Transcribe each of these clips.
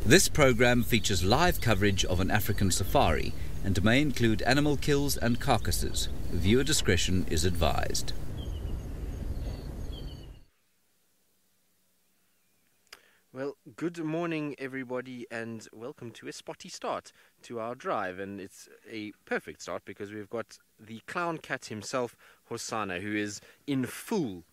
This program features live coverage of an African safari and may include animal kills and carcasses. Viewer discretion is advised. Well, good morning everybody and welcome to a spotty start to our drive, and it's a perfect start because we've got the clown cat himself, Hosana, who is in full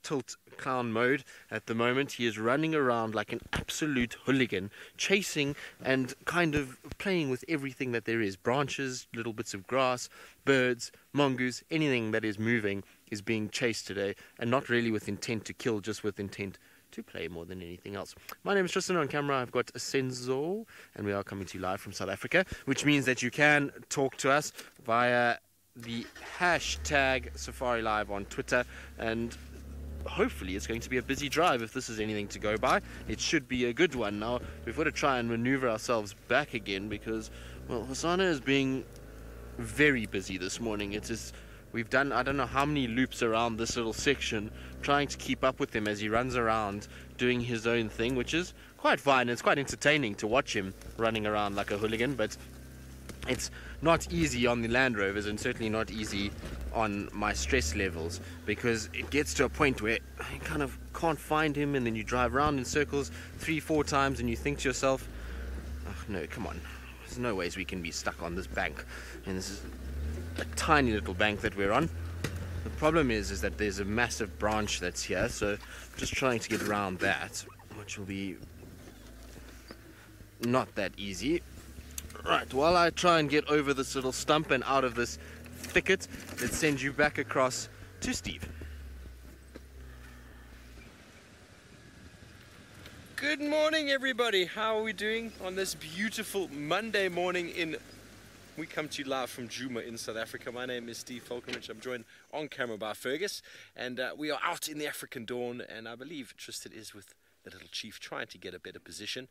tilt clown mode at the moment. He is running around like an absolute hooligan, chasing and kind of playing with everything that there is. Branches, little bits of grass, birds, mongoose, anything that is moving is being chased today, and not really with intent to kill, just with intent to play more than anything else. My name is Tristan. On camera I've got Senzo, and we are coming to you live from South Africa, which means that you can talk to us via the hashtag SafariLive on Twitter, and hopefully it's going to be a busy drive. If this is anything to go by, it should be a good one. Now we've got to try and maneuver ourselves back again because, well, Hosana is being very busy this morning. It is, we've done I don't know how many loops around this little section trying to keep up with him as he runs around doing his own thing, which is quite fine. It's quite entertaining to watch him running around like a hooligan, but it's not easy on the Land Rovers and certainly not easy on my stress levels, because it gets to a point where you kind of can't find him, and then you drive around in circles 3-4 times and you think to yourself, oh, no, come on, there's no ways we can be stuck on this bank, and this is a tiny little bank that we're on. The problem is that there's a massive branch that's here, so just trying to get around that, which will be not that easy. Right, while I try and get over this little stump and out of this thicket, let's send you back across to Steve. Good morning everybody, how are we doing on this beautiful Monday morning we come to you live from Djuma in South Africa. My name is Steve Falconrich. I'm joined on camera by Fergus, and we are out in the African dawn, and I believe Tristan is with the little chief trying to get a better position.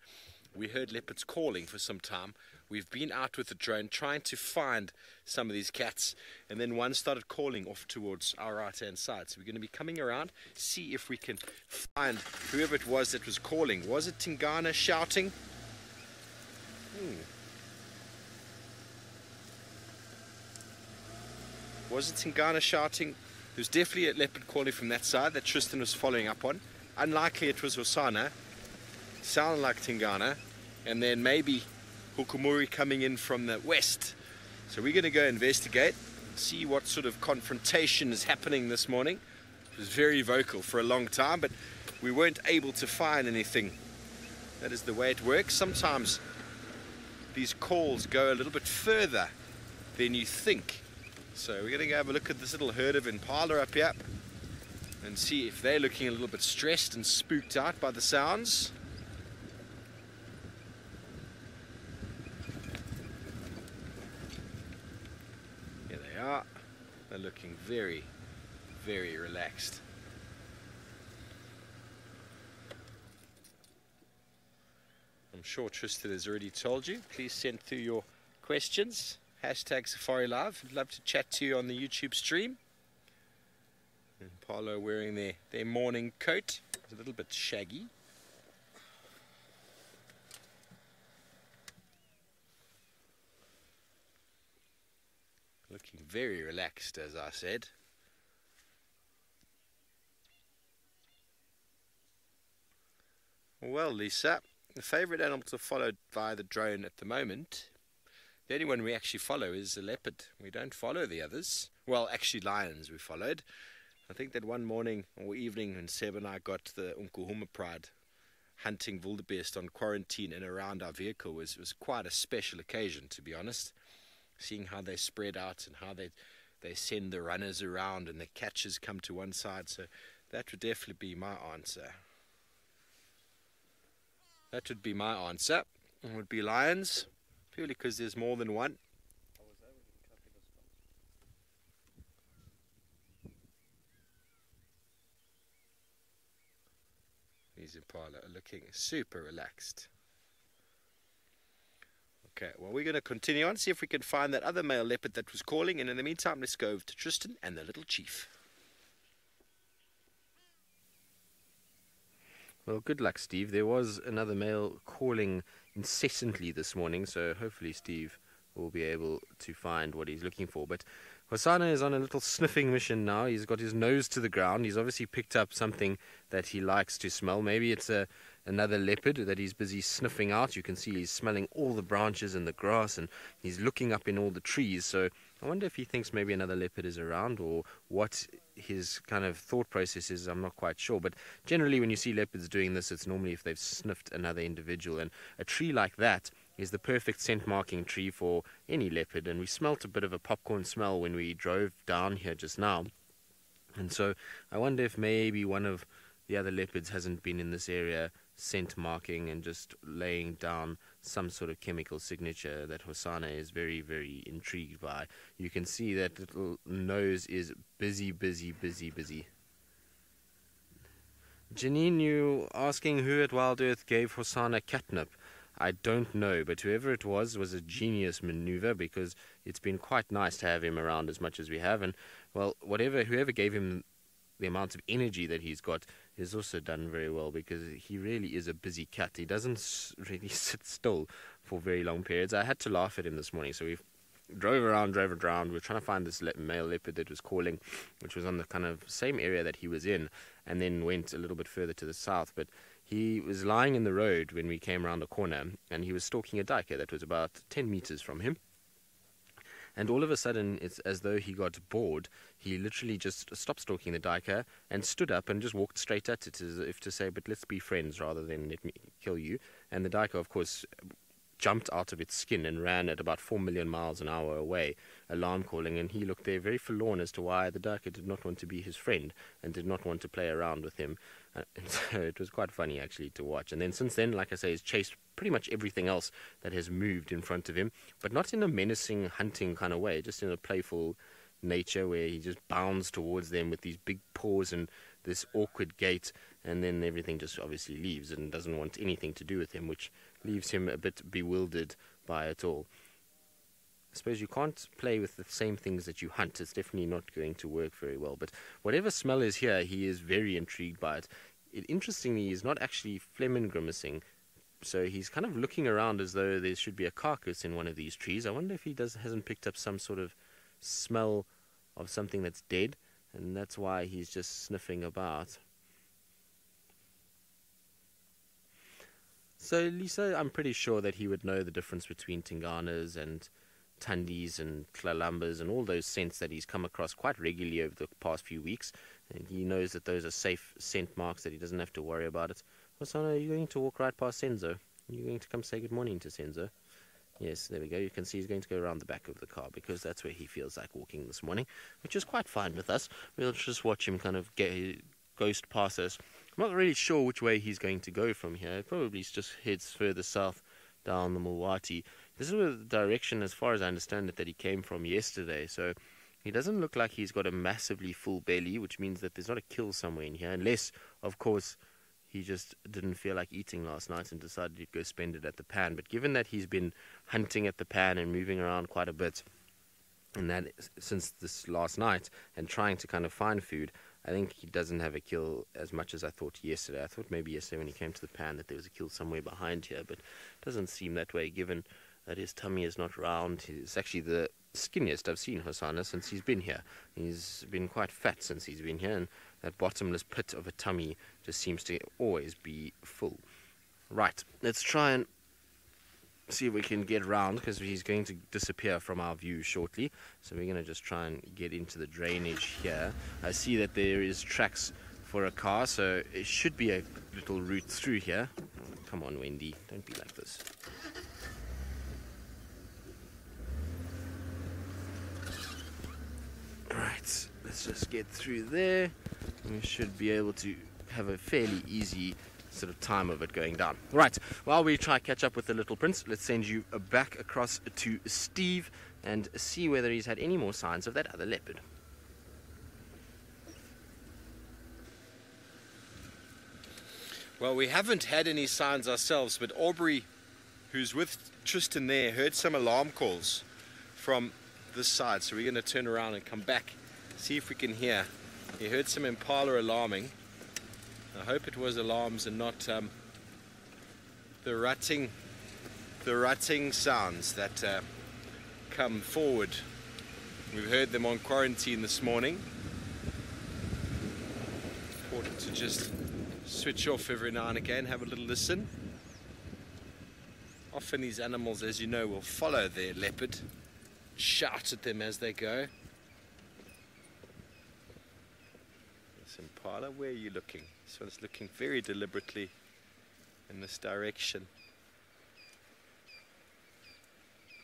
We heard leopards calling for some time. We've been out with the drone trying to find some of these cats, and then one started calling off towards our right hand side. So we're going to be coming around, see if we can find whoever it was that was calling. Was it Tingana shouting? Was it Tingana shouting? There's definitely a leopard calling from that side that Tristan was following up on. Unlikely it was Hosana. Sounded like Tingana. And then maybe Hukumuri coming in from the west. So we're going to go investigate, see what sort of confrontation is happening this morning. It was very vocal for a long time, but we weren't able to find anything. That is the way it works. Sometimes these calls go a little bit further than you think. So we're going to go have a look at this little herd of impala up here and see if they're looking a little bit stressed and spooked out by the sounds. Here they are. They're looking very, very relaxed. I'm sure Tristan has already told you. Please send through your questions. Hashtag SafariLive. I'd love to chat to you on the YouTube stream. And Paulo wearing their morning coat. It's a little bit shaggy. Looking very relaxed, as I said. Well, Lisa, the favourite animal to follow via the drone at the moment, the only one we actually follow is a leopard. We don't follow the others. Well, actually lions we followed. I think that one morning or evening when Seb and I got the Umkuhuma Pride hunting wildebeest on quarantine and around our vehicle was quite a special occasion, to be honest. Seeing how they spread out and how they send the runners around and the catchers come to one side. So that would definitely be my answer. That would be my answer. It would be lions. Purely because there's more than one. These impala are looking super relaxed. Okay, well, we're going to continue on, see if we can find that other male leopard that was calling, and in the meantime, let's go over to Tristan and the little chief. Well, good luck, Steve. There was another male calling incessantly this morning, so hopefully Steve will be able to find what he's looking for. But Hosana is on a little sniffing mission now. He's got his nose to the ground. He's obviously picked up something that he likes to smell. Maybe it's another leopard that he's busy sniffing out. You can see he's smelling all the branches and the grass, and he's looking up in all the trees. So I wonder if he thinks maybe another leopard is around, or what his kind of thought process is. I'm not quite sure. But generally when you see leopards doing this, it's normally if they've sniffed another individual. And a tree like that is the perfect scent marking tree for any leopard. And we smelt a bit of a popcorn smell when we drove down here just now. And so I wonder if maybe one of the other leopards hasn't been in this area scent marking and just laying down some sort of chemical signature that Hosana is very, very intrigued by. You can see that little nose is busy. Janine, you asking who at Wild Earth gave Hosana catnip? I don't know, but whoever it was a genius maneuver, because it's been quite nice to have him around as much as we have. And, well, whoever gave him the amount of energy that he's got is also done very well, because he really is a busy cat. He doesn't really sit still for very long periods. I had to laugh at him this morning, so we drove around. We're trying to find this male leopard that was calling, which was on the kind of same area that he was in, and then went a little bit further to the south. But he was lying in the road when we came around the corner, and he was stalking a duiker that was about 10 meters from him. And all of a sudden, it's as though he got bored. He literally just stopped stalking the duiker and stood up and just walked straight at it, as if to say, but let's be friends rather than let me kill you. And the duiker, of course, jumped out of its skin and ran at about 4 million miles an hour away, alarm calling, and he looked there very forlorn as to why the duiker did not want to be his friend and did not want to play around with him. And so it was quite funny, actually, to watch. And then since then, like I say, he's chased pretty much everything else that has moved in front of him, but not in a menacing, hunting kind of way, just in a playful nature where he just bounds towards them with these big paws and this awkward gait, and then everything just obviously leaves and doesn't want anything to do with him, which leaves him a bit bewildered by it all. I suppose you can't play with the same things that you hunt. It's definitely not going to work very well. But whatever smell is here, he is very intrigued by it. Interestingly, he's not actually phlegm grimacing. So he's kind of looking around as though there should be a carcass in one of these trees. I wonder if he hasn't picked up some sort of smell of something that's dead, and that's why he's just sniffing about. So Lisa, I'm pretty sure that he would know the difference between Tinganas and Tandis and Tlalambas and all those scents that he's come across quite regularly over the past few weeks. And he knows that those are safe scent marks, that he doesn't have to worry about it. Hosana, are you going to walk right past Senzo? Are you going to come say good morning to Senzo? Yes, there we go. You can see he's going to go around the back of the car because that's where he feels like walking this morning, which is quite fine with us. We'll just watch him kind of ghost past us. I'm not really sure which way he's going to go from here. It probably just heads further south down the Mulwati. This is the direction, as far as I understand it, that he came from yesterday. So he doesn't look like he's got a massively full belly, which means that there's not a kill somewhere in here, unless, of course, he just didn't feel like eating last night and decided he'd go spend it at the pan. But given that he's been hunting at the pan and moving around quite a bit, and that since this last night, and trying to kind of find food, I think he doesn't have a kill as much as I thought yesterday. I thought maybe yesterday when he came to the pan that there was a kill somewhere behind here, but it doesn't seem that way, given that his tummy is not round. He's actually the skinniest I've seen Hosana since he's been here. He's been quite fat since he's been here, and that bottomless pit of a tummy just seems to always be full. Right, let's try and see if we can get round, because he's going to disappear from our view shortly. So we're going to just try and get into the drainage here. I see that there is tracks for a car, so it should be a little route through here. Oh, come on, Wendy, don't be like this. Right, let's just get through there. We should be able to have a fairly easy sort of time of it going down. Right, while we try catch up with the little prince, let's send you back across to Steve and see whether he's had any more signs of that other leopard. Well, we haven't had any signs ourselves, but Aubrey, who's with Tristan there, heard some alarm calls from this side. So we're going to turn around and come back, see if we can hear. He heard some impala alarming. I hope it was alarms and not the rutting sounds that come forward. We've heard them on quarantine this morning. Important to just switch off every now and again, have a little listen. Often these animals, as you know, will follow their leopard, shout at them as they go. This impala, where are you looking? This one's looking very deliberately in this direction.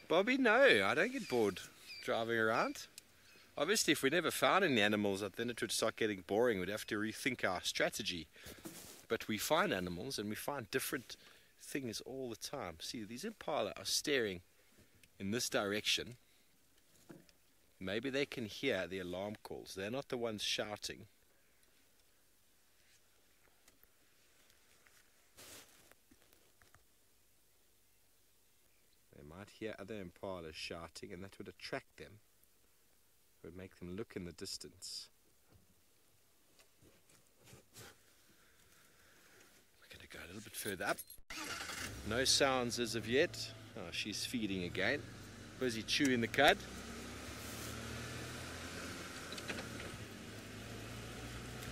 Bobby, no, I don't get bored driving around. Obviously, if we never found any animals, then it would start getting boring. We'd have to rethink our strategy. But we find animals, and we find different things all the time. See, these impala are staring in this direction. Maybe they can hear the alarm calls. They're not the ones shouting. They might hear other impalas shouting, and that would attract them. It would make them look in the distance. We're going to go a little bit further up. No sounds as of yet. Oh, she's feeding again. Busy chewing the cud.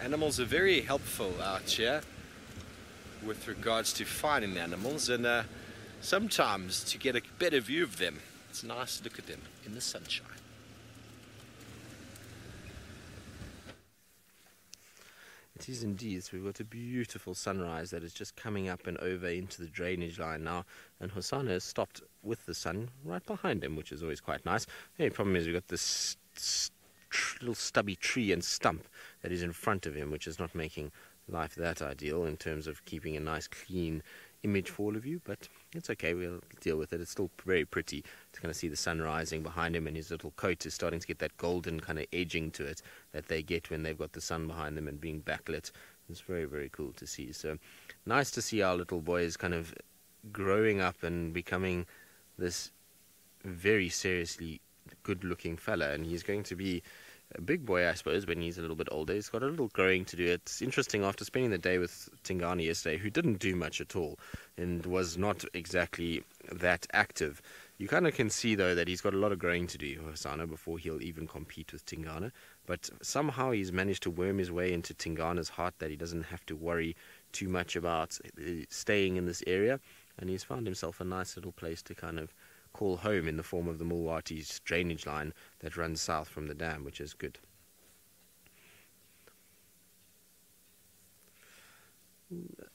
Animals are very helpful out here with regards to finding animals, and sometimes to get a better view of them, it's nice to look at them in the sunshine. It is indeed. So we've got a beautiful sunrise that is just coming up and over into the drainage line now, and Hosanna has stopped with the sun right behind him, which is always quite nice. The only problem is we've got this little stubby tree and stump that is in front of him, which is not making life that ideal in terms of keeping a nice clean image for all of you, but it's okay, we'll deal with it. It's still very pretty to kind of see the sun rising behind him, and his little coat is starting to get that golden kind of edging to it that they get when they've got the sun behind them and being backlit. It's very, very cool to see. So nice to see our little boy is kind of growing up and becoming this very seriously good looking fella, and he's going to be a big boy, I suppose, when he's a little bit older. He's got a little growing to do. It's interesting, after spending the day with Tingana yesterday, who didn't do much at all and was not exactly that active, you kind of can see, though, that he's got a lot of growing to do, Hosanna, before he'll even compete with Tingana. But somehow he's managed to worm his way into Tingana's heart, that he doesn't have to worry too much about staying in this area, and he's found himself a nice little place to kind of call home in the form of the Mulwati's drainage line that runs south from the dam, which is good.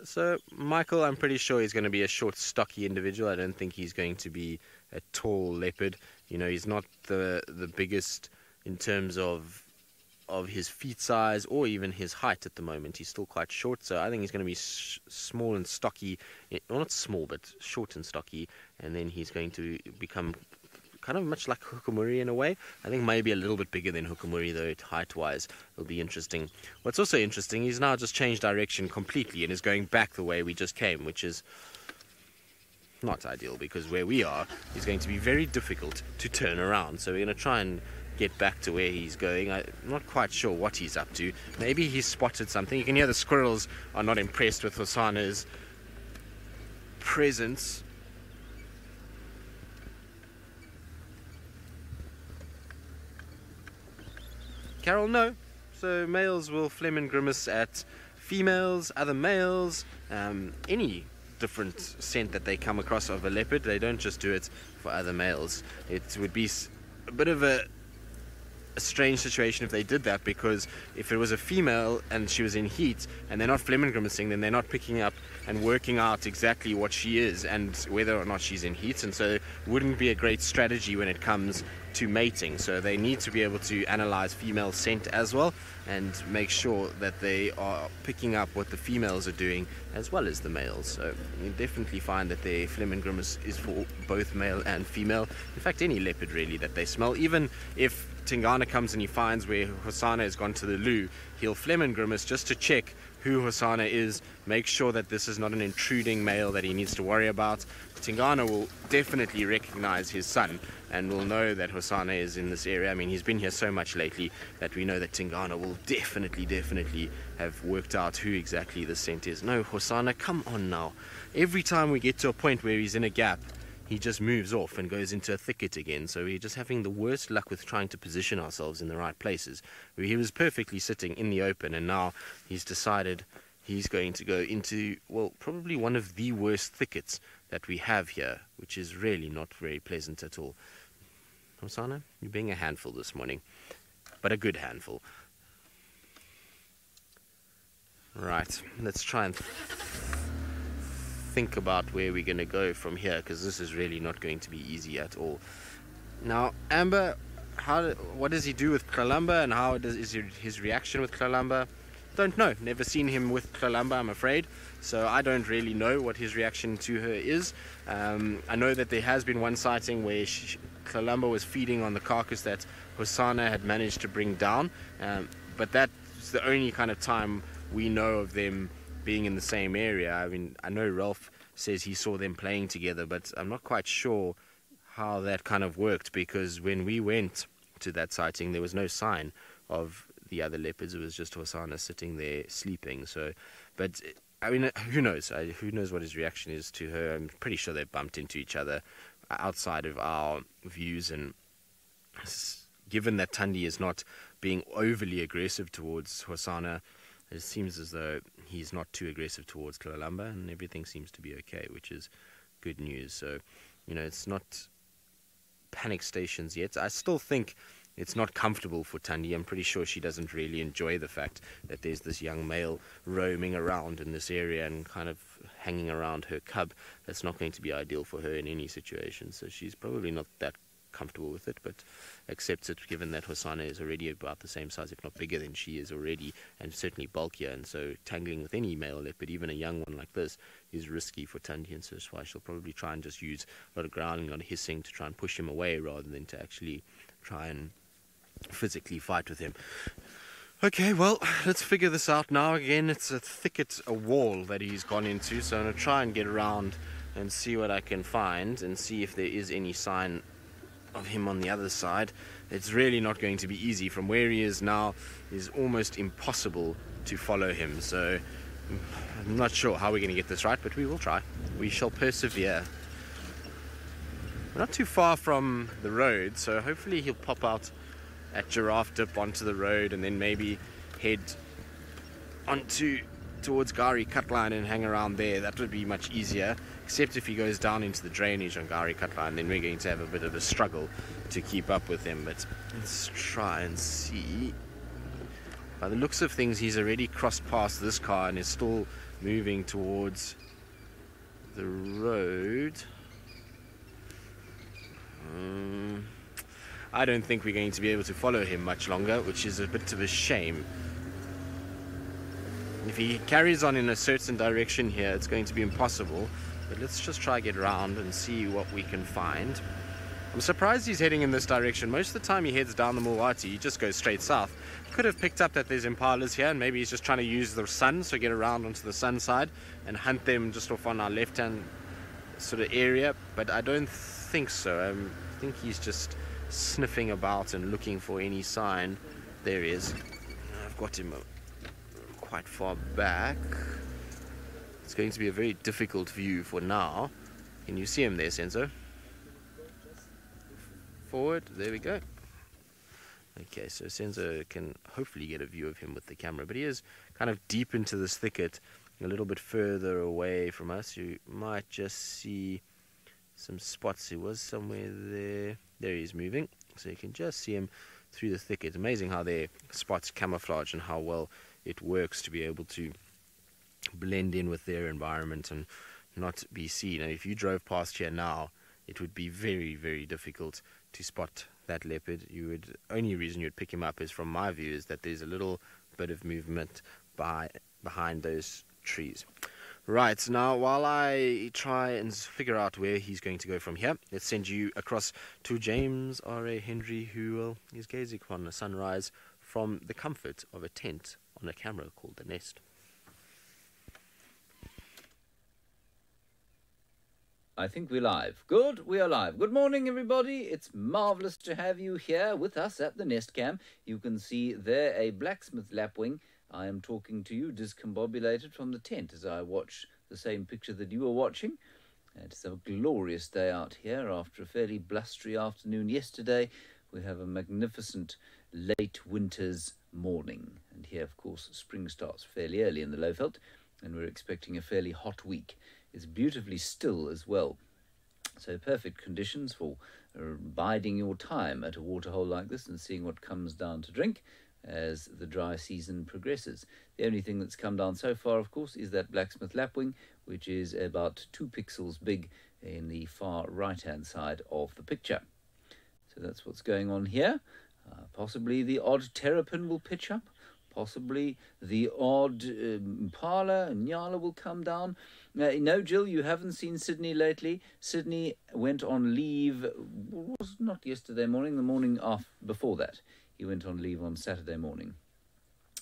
So Michael, I'm pretty sure he's going to be a short, stocky individual. I don't think he's going to be a tall leopard. You know, he's not the biggest in terms of his feet size or even his height at the moment. He's still quite short, so I think he's going to be small and stocky. Well, not small, but short and stocky, and then he's going to become kind of much like Hukumuri in a way. I think maybe a little bit bigger than Hukumuri, though, height-wise. It'll be interesting. What's also interesting, he's now just changed direction completely and is going back the way we just came, which is not ideal, because where we are is going to be very difficult to turn around. So we're going to try and get back to where he's going. I'm not quite sure what he's up to. Maybe he's spotted something. You can hear the squirrels are not impressed with Hosanna's presence. Carol, no. So males will phlegm and grimace at females, other males, any different scent that they come across of a leopard. They don't just do it for other males. It would be a bit of a strange situation if they did that, because if it was a female and she was in heat and they're not phlegm and grimacing, then they're not picking up and working out exactly what she is and whether or not she's in heat, and so it wouldn't be a great strategy when it comes to mating. So they need to be able to analyze female scent as well and make sure that they are picking up what the females are doing as well as the males. So you definitely find that their phlegm and grimace is for both male and female. In fact, any leopard really that they smell, even if Tingana comes and he finds where Hosanna has gone to the loo, he'll phlegm and grimace just to check who Hosanna is, make sure that this is not an intruding male that he needs to worry about. Tingana will definitely recognize his son and will know that Hosanna is in this area. I mean, he's been here so much lately that we know that Tingana will definitely have worked out who exactly the scent is. No, Hosanna, come on now. Every time we get to a point where he's in a gap, he just moves off and goes into a thicket again. So we're just having the worst luck with trying to position ourselves in the right places. He was perfectly sitting in the open, and now he's decided he's going to go into, well, probably one of the worst thickets that we have here, which is really not very pleasant at all. Hosanna, you're being a handful this morning, but a good handful. Right, let's try and think about where we're going to go from here, because this is really not going to be easy at all. Now, Amber, what does he do with Kalamba, and how is his reaction with Kalamba? Don't know. Never seen him with Kalamba, I'm afraid. So I don't really know what his reaction to her is. I know that there has been one sighting where Kalamba was feeding on the carcass that Hosanna had managed to bring down. But that's the only kind of time we know of them being in the same area. I mean, I know Ralph says he saw them playing together, but I'm not quite sure how that kind of worked, because when we went to that sighting, there was no sign of the other leopards. It was just Hosanna sitting there sleeping. So, but I mean, who knows? Who knows what his reaction is to her? I'm pretty sure they bumped into each other outside of our views, and given that Thandi is not being overly aggressive towards Hosanna, it seems as though he's not too aggressive towards Kalamba, and everything seems to be okay, which is good news. So, you know, it's not panic stations yet. I still think it's not comfortable for Thandi. I'm pretty sure she doesn't really enjoy the fact that there's this young male roaming around in this area and kind of hanging around her cub. That's not going to be ideal for her in any situation. So she's probably not that comfortable with it, but accepts it, given that Hosanna is already about the same size, if not bigger than she is already, and certainly bulkier. And so tangling with any male leopard, even a young one like this, is risky for Thandi, and so that's why she'll probably try and just use a lot of growling, a lot of hissing to try and push him away rather than to actually try and physically fight with him. Okay, well, let's figure this out now. Again, it's a thicket, a wall that he's gone into, so I'm going to try and get around and see what I can find and see if there is any sign of him on the other side. It's really not going to be easy. From where he is now is almost impossible to follow him, so I'm not sure how we're going to get this right, but we will try. We shall persevere. We're not too far from the road, so hopefully he'll pop out at Giraffe Dip onto the road and then maybe head towards Gari Cutline and hang around there. That would be much easier, except if he goes down into the drainage on Gari Cutline, then we're going to have a bit of a struggle to keep up with him. But let's try and see. By the looks of things, he's already crossed past this car and is still moving towards the road. I don't think we're going to be able to follow him much longer, which is a bit of a shame. If he carries on in a certain direction here, it's going to be impossible. But let's just try get around and see what we can find. I'm surprised he's heading in this direction. Most of the time he heads down the Mulwati, he just goes straight south. Could have picked up that there's impalas here, and maybe he's just trying to use the sun, so get around onto the sun side and hunt them just off on our left-hand sort of area. But I don't think so. I think he's just sniffing about and looking for any sign. There he is. I've got him quite far back. It's going to be a very difficult view for now. Can you see him there, Senzo? Forward, there we go. Okay, so Senzo can hopefully get a view of him with the camera, but he is kind of deep into this thicket, a little bit further away from us. You might just see some spots. He was somewhere there. There he is moving, so you can just see him through the thicket. Amazing how their spots camouflage and how well it works to be able to blend in with their environment and not be seen. And if you drove past here now, it would be very, very difficult to spot that leopard. Only reason you'd pick him up is, from my view, is that there's a little bit of movement behind those trees. Right, now while I try and figure out where he's going to go from here, let's send you across to James R.A. Henry, who is gazing upon the sunrise from the comfort of a tent on a camera called The Nest. I think we're live. Good, we are live. Good morning, everybody. It's marvellous to have you here with us at the Nest Cam. You can see there a blacksmith lapwing. I am talking to you discombobulated from the tent as I watch the same picture that you are watching. It's a glorious day out here after a fairly blustery afternoon yesterday. We have a magnificent late winter's morning. And here, of course, spring starts fairly early in the Lowveld, and we're expecting a fairly hot week. It's beautifully still as well. So perfect conditions for biding your time at a waterhole like this and seeing what comes down to drink as the dry season progresses. The only thing that's come down so far, of course, is that blacksmith lapwing, which is about 2 pixels big in the far right-hand side of the picture. So that's what's going on here. Possibly the odd terrapin will pitch up. Possibly the odd impala and nyala will come down. No, Jill, you haven't seen Sydney lately. Sydney went on leave, was not yesterday morning, the morning before that. He went on leave on Saturday morning.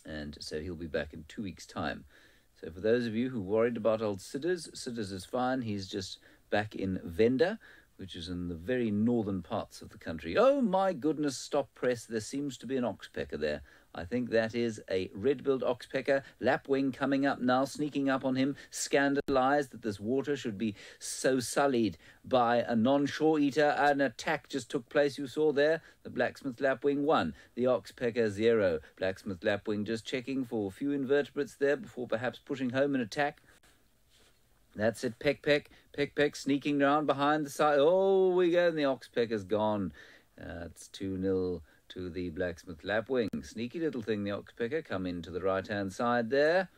And so he'll be back in 2 weeks' time. So for those of you who worried about old Sidders, Sidders is fine. He's just back in Venda, which is in the very northern parts of the country. Oh my goodness, stop press. There seems to be an oxpecker there. I think that is a red-billed oxpecker. Lapwing coming up now, sneaking up on him, scandalized that this water should be so sullied by a non-shore eater. An attack just took place, you saw there. The blacksmith lapwing 1, the oxpecker 0. Blacksmith lapwing just checking for a few invertebrates there before perhaps pushing home an attack. That's it, peck, peck, peck, peck, sneaking around behind the side. Oh, we go, and the oxpecker's gone. It's 2-0 to the blacksmith lapwing. Sneaky little thing, the oxpecker, come into the right-hand side there.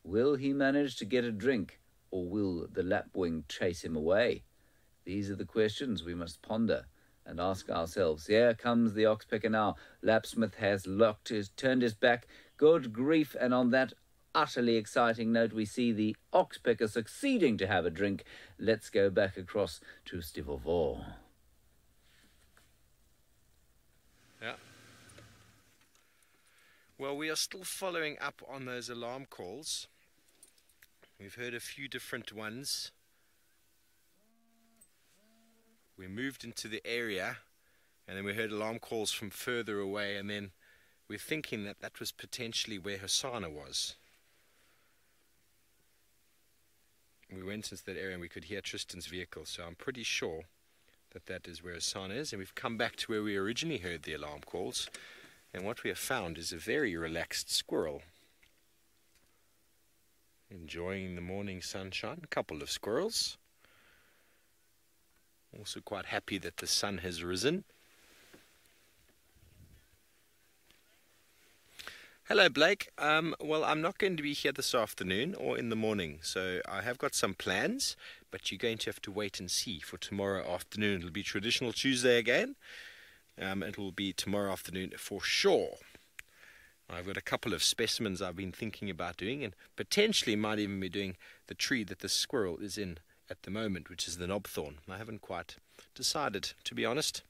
Will he manage to get a drink, or will the lapwing chase him away? These are the questions we must ponder and ask ourselves. Here comes the oxpecker now. Lapsmith has turned his back. Good grief, and on that utterly exciting note, we see the oxpecker succeeding to have a drink. Let's go back across to Stivovor. Yeah. Well, we are still following up on those alarm calls. We've heard a few different ones. We moved into the area, and then we heard alarm calls from further away, and then we're thinking that that was potentially where Hosanna was. We went into that area and we could hear Tristan's vehicle, so I'm pretty sure that that is where Hosanna is. And we've come back to where we originally heard the alarm calls, and what we have found is a very relaxed squirrel. Enjoying the morning sunshine. A couple of squirrels. Also quite happy that the sun has risen. Hello, Blake. Well, I'm not going to be here this afternoon or in the morning, so I have got some plans, but you're going to have to wait and see for tomorrow afternoon. It'll be traditional Tuesday again. It will be tomorrow afternoon for sure. I've got a couple of specimens I've been thinking about doing, and potentially might even be doing the tree that the squirrel is in at the moment, which is the knobthorn. I haven't quite decided, to be honest.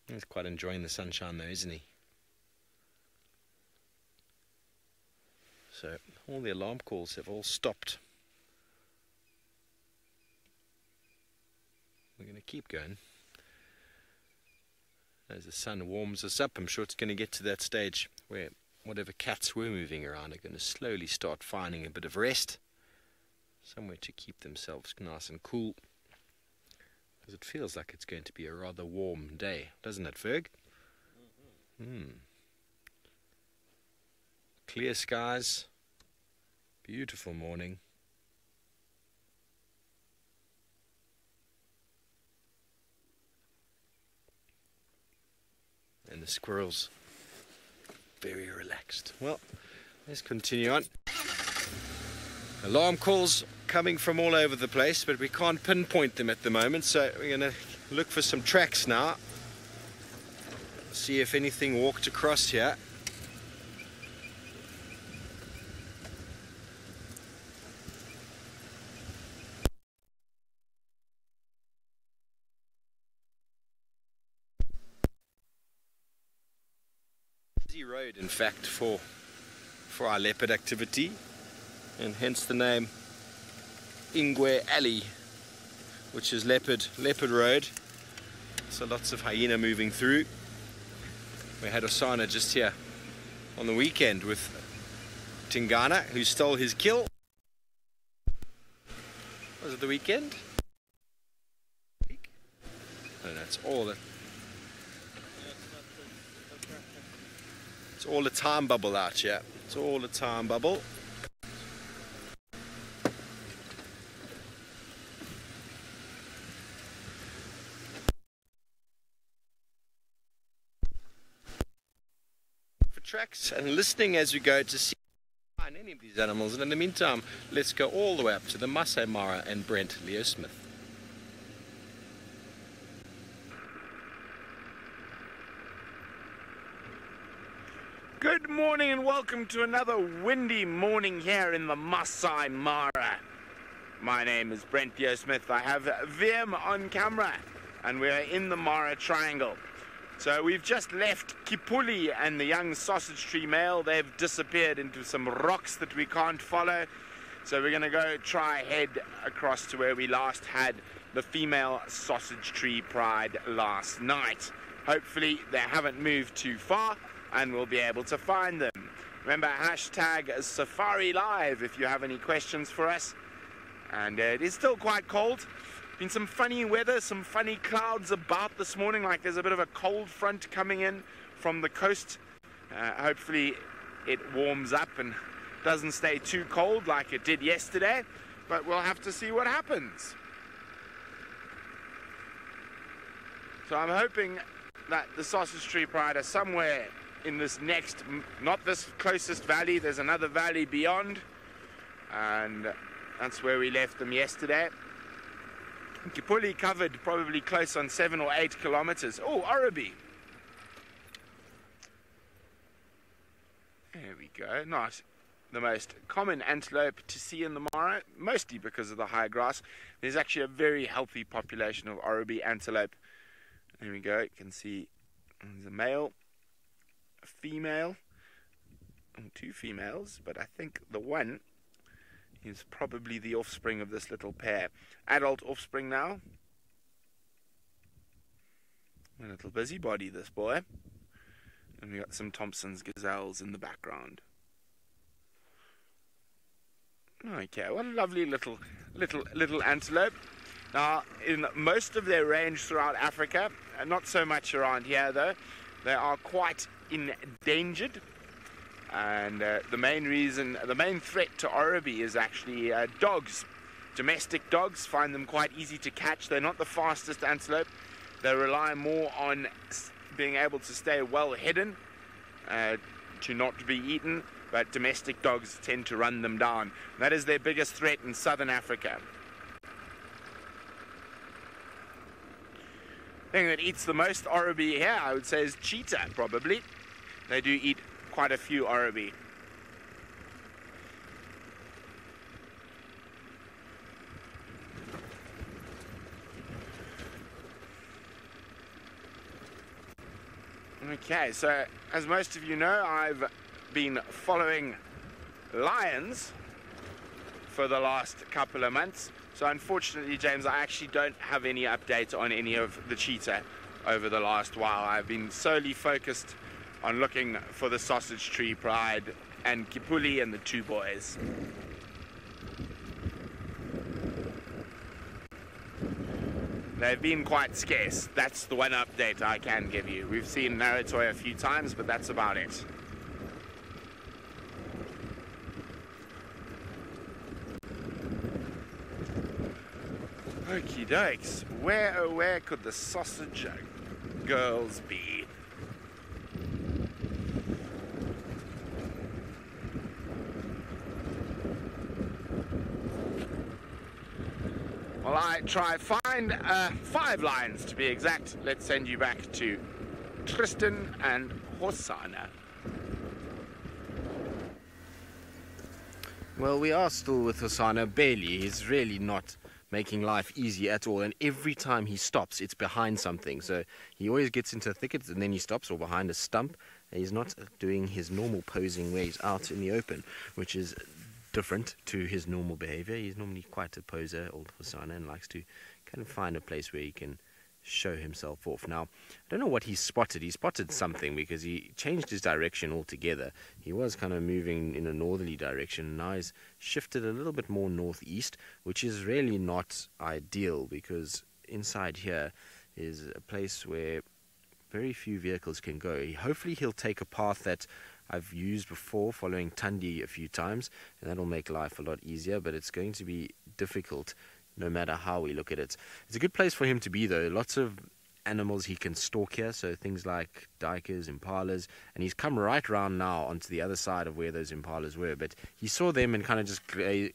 He's quite enjoying the sunshine though, isn't he? So all the alarm calls have all stopped. We're going to keep going. As the sun warms us up, I'm sure it's going to get to that stage where whatever cats were moving around are going to slowly start finding a bit of rest. Somewhere to keep themselves nice and cool. Because it feels like it's going to be a rather warm day, doesn't it, Ferg? Clear skies. Beautiful morning. And the squirrels very relaxed. Well, let's continue on. Alarm calls coming from all over the place, but we can't pinpoint them at the moment, so we're going to look for some tracks now. See if anything walked across here. Road, in fact, for our leopard activity, and hence the name Ingwe Alley, which is Leopard Road. So lots of hyena moving through. We had Hosana just here on the weekend with Tingana, who stole his kill. Was it the weekend? I don't know, it's all a time bubble out here. It's all a time bubble. For tracks and listening as we go to see any of these animals, and in the meantime let's go all the way up to the Masai Mara and Brent Leo Smith. Good morning and welcome to another windy morning here in the Masai Mara. My name is Brent Leo Smith. I have VM on camera and we are in the Mara Triangle. So we've just left Kipuli and the young sausage tree male. They've disappeared into some rocks that we can't follow. So we're going to go try head across to where we last had the female sausage tree pride last night. Hopefully they haven't moved too far and we'll be able to find them. Remember, hashtag SafariLive if you have any questions for us. And it is still quite cold. Been some funny weather, some funny clouds about this morning, like there's a bit of a cold front coming in from the coast. Hopefully it warms up and doesn't stay too cold like it did yesterday, but we'll have to see what happens. So I'm hoping that the sausage tree pride are somewhere in this next, not this closest valley, there's another valley beyond, and that's where we left them yesterday. Kipuli covered probably close on 7 or 8 kilometers. Oh, Oribi. There we go. Not the most common antelope to see in the Mara, mostly because of the high grass. There's actually a very healthy population of Oribi antelope. There we go. You can see there's a male, a female, and 2 females, but I think the one is probably the offspring of this little pair. Adult offspring now. A little busybody, this boy. And we got some Thompson's gazelles in the background. Okay, what a lovely little antelope. Now, in most of their range throughout Africa, not so much around here though, they are quite endangered. And the main threat to Oribi is actually dogs. Domestic dogs, find them quite easy to catch. They're not the fastest antelope. They rely more on being able to stay well hidden to not be eaten, but domestic dogs tend to run them down. That is their biggest threat in southern Africa. The thing that eats the most Oribi here, I would say, is cheetah, probably. They do eat quite a few Oribi. Okay, so as most of you know, I've been following lions for the last couple of months. So unfortunately, James, I actually don't have any updates on any of the cheetah over the last while. I've been solely focused on looking for the sausage tree pride and Kipuli and the 2 boys. They've been quite scarce. That's the one update I can give you. We've seen Naratoy a few times, but that's about it. Okie dokes. Where, oh where could the sausage girls be? Well, I try find 5 lions to be exact. Let's send you back to Tristan and Hosana. Well, we are still with Hosana. Barely. He's really not making life easy at all, and every time he stops it's behind something, so he always gets into thickets and then he stops or behind a stump, and he's not doing his normal posing where he's out in the open, which is different to his normal behavior. He's normally quite a poser, old Hosanna, and likes to kind of find a place where he can show himself off. Now, I don't know what he spotted. He spotted something because he changed his direction altogether. He was kind of moving in a northerly direction. Now he's shifted a little bit more northeast, which is really not ideal because inside here is a place where very few vehicles can go. Hopefully he'll take a path that I've used before, following Tundi a few times, and that'll make life a lot easier, but it's going to be difficult no matter how we look at it. It's a good place for him to be, though. Lots of animals he can stalk here, so things like duikers, impalas, and he's come right round now onto the other side of where those impalas were, but he saw them and kind of just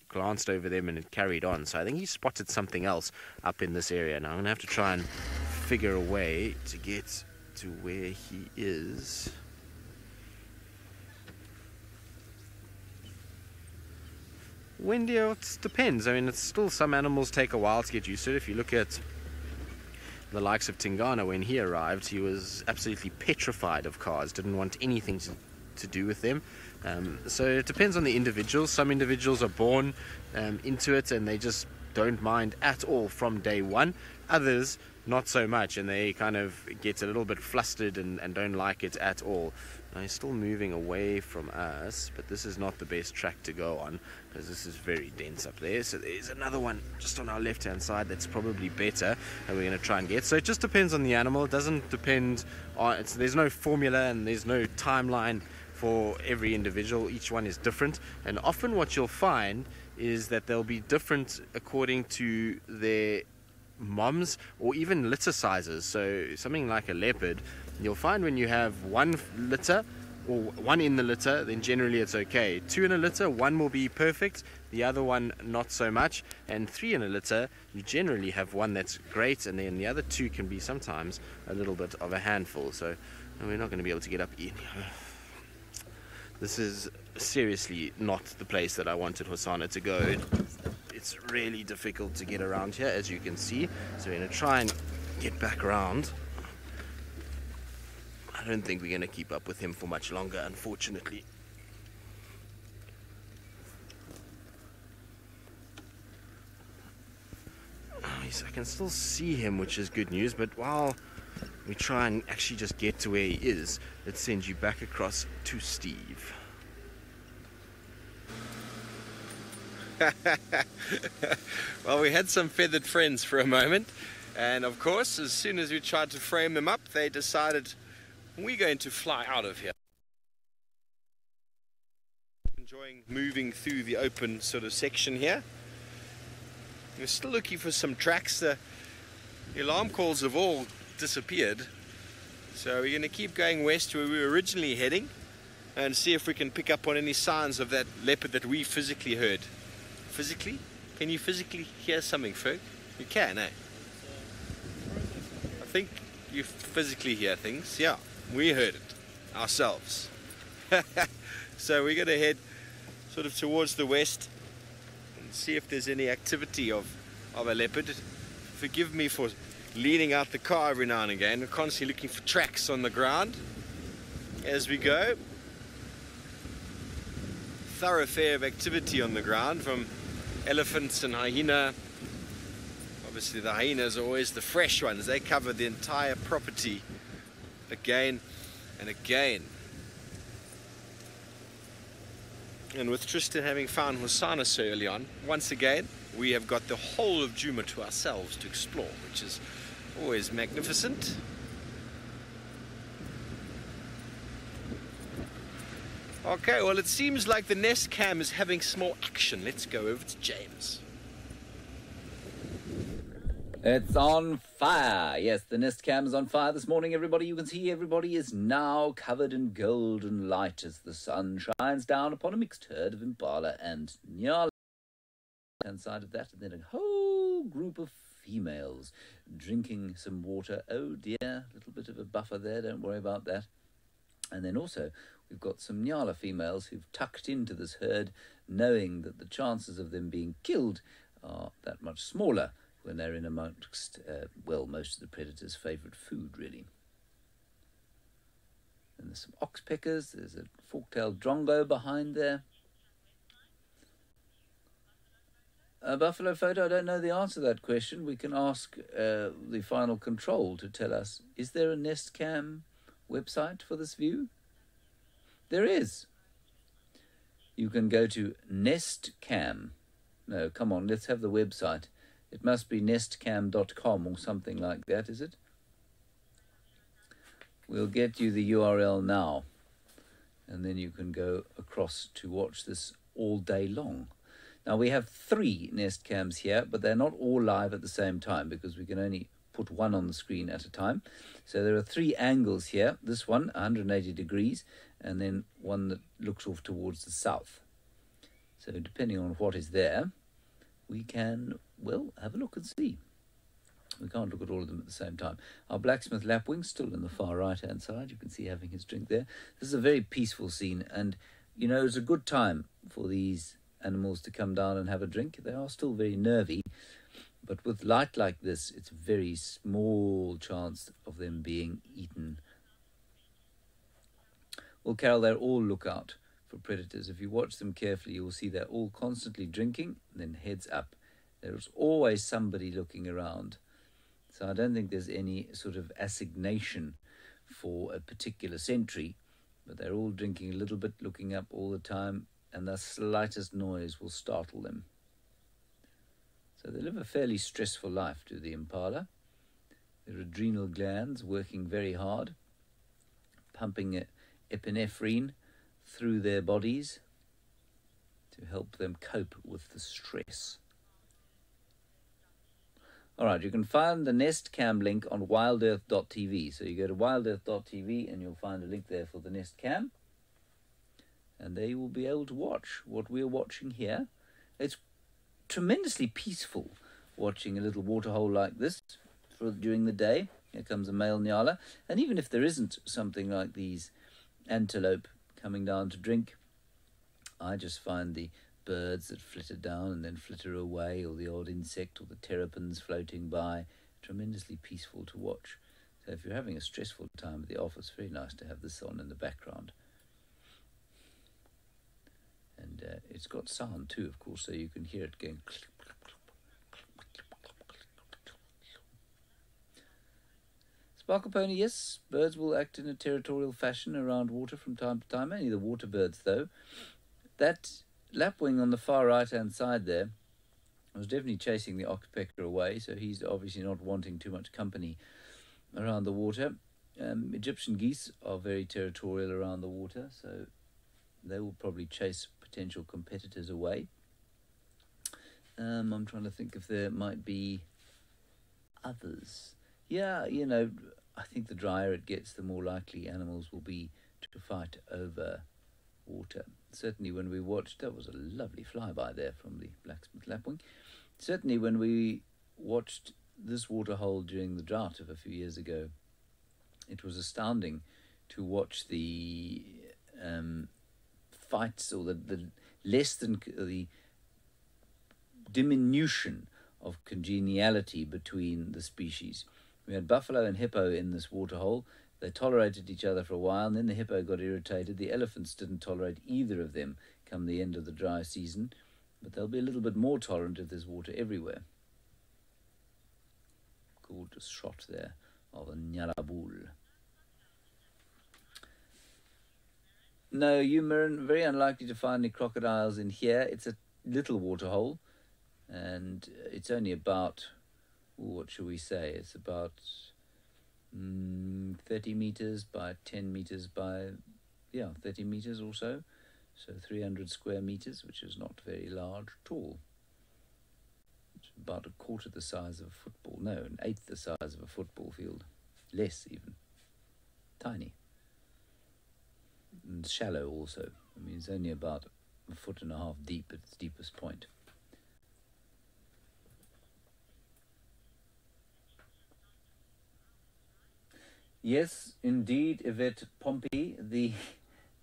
glanced over them and it carried on. So I think he spotted something else up in this area. Now I'm going to have to try and figure a way to get to where he is. Windy, it depends. I mean, it's still, some animals take a while to get used to it. If you look at the likes of Tingana, when he arrived, he was absolutely petrified of cars, didn't want anything to do with them. So it depends on the individuals. Some individuals are born into it and they just don't mind at all from day one. Others, not so much, and they kind of get a little bit flustered and don't like it at all. Now he's still moving away from us, but this is not the best track to go on because this is very dense up there. So there's another one just on our left hand side that's probably better that we're going to try and get. So it just depends on the animal. It doesn't depend on, there's no formula and there's no timeline for every individual. Each one is different, and often what you'll find is that they'll be different according to their moms or even litter sizes. So something like a leopard, you'll find when you have one litter or one in the litter, then generally it's okay. Two in a litter, one will be perfect, the other one not so much, and three in a litter, you generally have one that's great, and then the other two can be sometimes a little bit of a handful. So we're not going to be able to get up in. This is seriously not the place that I wanted Hosanna to go. It's really difficult to get around here, as you can see. So we're going to try and get back around. I don't think we're going to keep up with him for much longer, unfortunately. I can still see him, which is good news, but while we try and actually just get to where he is, let's send you back across to Steve. Well, we had some feathered friends for a moment, and of course, as soon as we tried to frame them up, they decided we're going to fly out of here. Enjoying moving through the open sort of section here. We're still looking for some tracks. The alarm calls have all disappeared, so we're going to keep going west where we were originally heading and see if we can pick up on any signs of that leopard that we physically heard. Physically? Can you physically hear something, Ferg? You can, eh? I think you physically hear things. Yeah, we heard it ourselves. So we're going to head sort of towards the west and see if there's any activity of a leopard. Forgive me for leaning out the car every now and again. We're constantly looking for tracks on the ground as we go. Thoroughfare of activity on the ground from elephants and hyena. Obviously the hyenas are always the fresh ones. They cover the entire property again and again. And with Tristan having found Hosanna so early on, once again we have got the whole of Djuma to ourselves to explore, which is always magnificent. Okay, well, it seems like the Nest Cam is having some more action. Let's go over to James. It's on fire. Yes, the Nest Cam is on fire this morning, everybody. You can see everybody is now covered in golden light as the sun shines down upon a mixed herd of impala and nyala. Inside of that, and then a whole group of females drinking some water. Oh dear, a little bit of a buffer there, don't worry about that. And then also we've got some nyala females who've tucked into this herd, knowing that the chances of them being killed are that much smaller when they're in amongst, well, most of the predators' favourite food, really. And there's some oxpeckers, there's a fork-tailed drongo behind there. Buffalo Photo, I don't know the answer to that question. We can ask the final control to tell us, is there a Nest Cam website for this view? There is. You can go to Nest Cam. No, come on, let's have the website. It must be nestcam.com or something like that, is it? We'll get you the URL now, and then you can go across to watch this all day long. Now, we have 3 Nest Cams here, but they're not all live at the same time because we can only put one on the screen at a time. So there are 3 angles here. This one, 180 degrees, and then one that looks off towards the south. So depending on what is there, we can, well, have a look and see. We can't look at all of them at the same time. Our blacksmith lapwing's still in the far right-hand side. You can see having his drink there. This is a very peaceful scene, and, you know, it's a good time for these animals to come down and have a drink. They are still very nervy, but with light like this, it's a very small chance of them being eaten. Well, Carol, they're all lookout for predators. If you watch them carefully, you'll see they're all constantly drinking and then heads up. There's always somebody looking around. So I don't think there's any sort of assignation for a particular sentry, but they're all drinking a little bit, looking up all the time, and the slightest noise will startle them. So they live a fairly stressful life, do the impala. Their adrenal glands working very hard, pumping epinephrine through their bodies to help them cope with the stress. All right, you can find the Nest Cam link on wildearth.tv. So you go to wildearth.tv and you'll find a link there for the Nest Cam. And there you will be able to watch what we're watching here. It's tremendously peaceful watching a little waterhole like this during the day. Here comes a male nyala. And even if there isn't something like these antelope coming down to drink, I just find the birds that flitter down and then flitter away, or the odd insect or the terrapins floating by, tremendously peaceful to watch. So if you're having a stressful time at the office, very nice to have this on in the background. And it's got sound too, of course, so you can hear it going. Sparkle pony, yes, birds will act in a territorial fashion around water from time to time, mainly the water birds though. That lapwing on the far right-hand side there was definitely chasing the oxpecker away, so he's obviously not wanting too much company around the water. Egyptian geese are very territorial around the water, so they will probably chase potential competitors away. I'm trying to think if there might be others. Yeah, you know, I think the drier it gets, the more likely animals will be to fight over water. Certainly when we watched, that was a lovely flyby there from the blacksmith lapwing. Certainly when we watched this waterhole during the drought of a few years ago, it was astounding to watch the fights, or the less than the diminution of congeniality between the species. We had buffalo and hippo in this waterhole. They tolerated each other for a while, and then the hippo got irritated. The elephants didn't tolerate either of them come the end of the dry season, but they'll be a little bit more tolerant if there's water everywhere. Gorgeous shot there of a nyarabul. No, Umarin, very unlikely to find any crocodiles in here. It's a little waterhole, and it's only about, what shall we say, it's about 30 meters by 10 meters by, 30 meters or so. So 300 square meters, which is not very large at all. It's about a quarter the size of a football. No, an eighth the size of a football field. Less even. Tiny. And shallow also. I mean, it's only about 1.5 feet deep at its deepest point. Yes, indeed, Yvette Pompey, the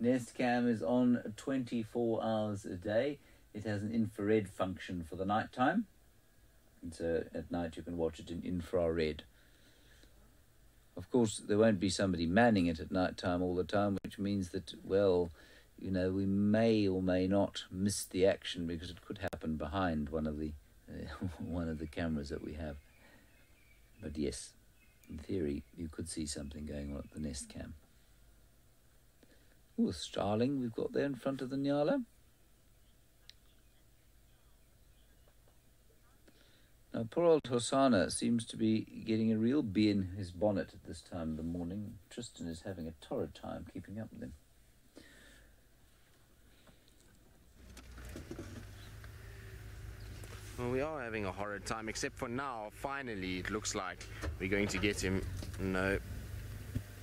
Nest Cam is on 24 hours a day. It has an infrared function for the night time. And so at night you can watch it in infrared. Of course, there won't be somebody manning it at night time all the time, which means that, well, you know, we may or may not miss the action because it could happen behind one of the one of the cameras that we have. But yes, in theory, you could see something going on at the nest cam. Ooh, a starling we've got there in front of the Nyala. Now, poor old Hosanna seems to be getting a real bee in his bonnet at this time of the morning. Tristan is having a torrid time keeping up with him. Well, we are having a horrid time, except for now. Finally, it looks like we're going to get him. No,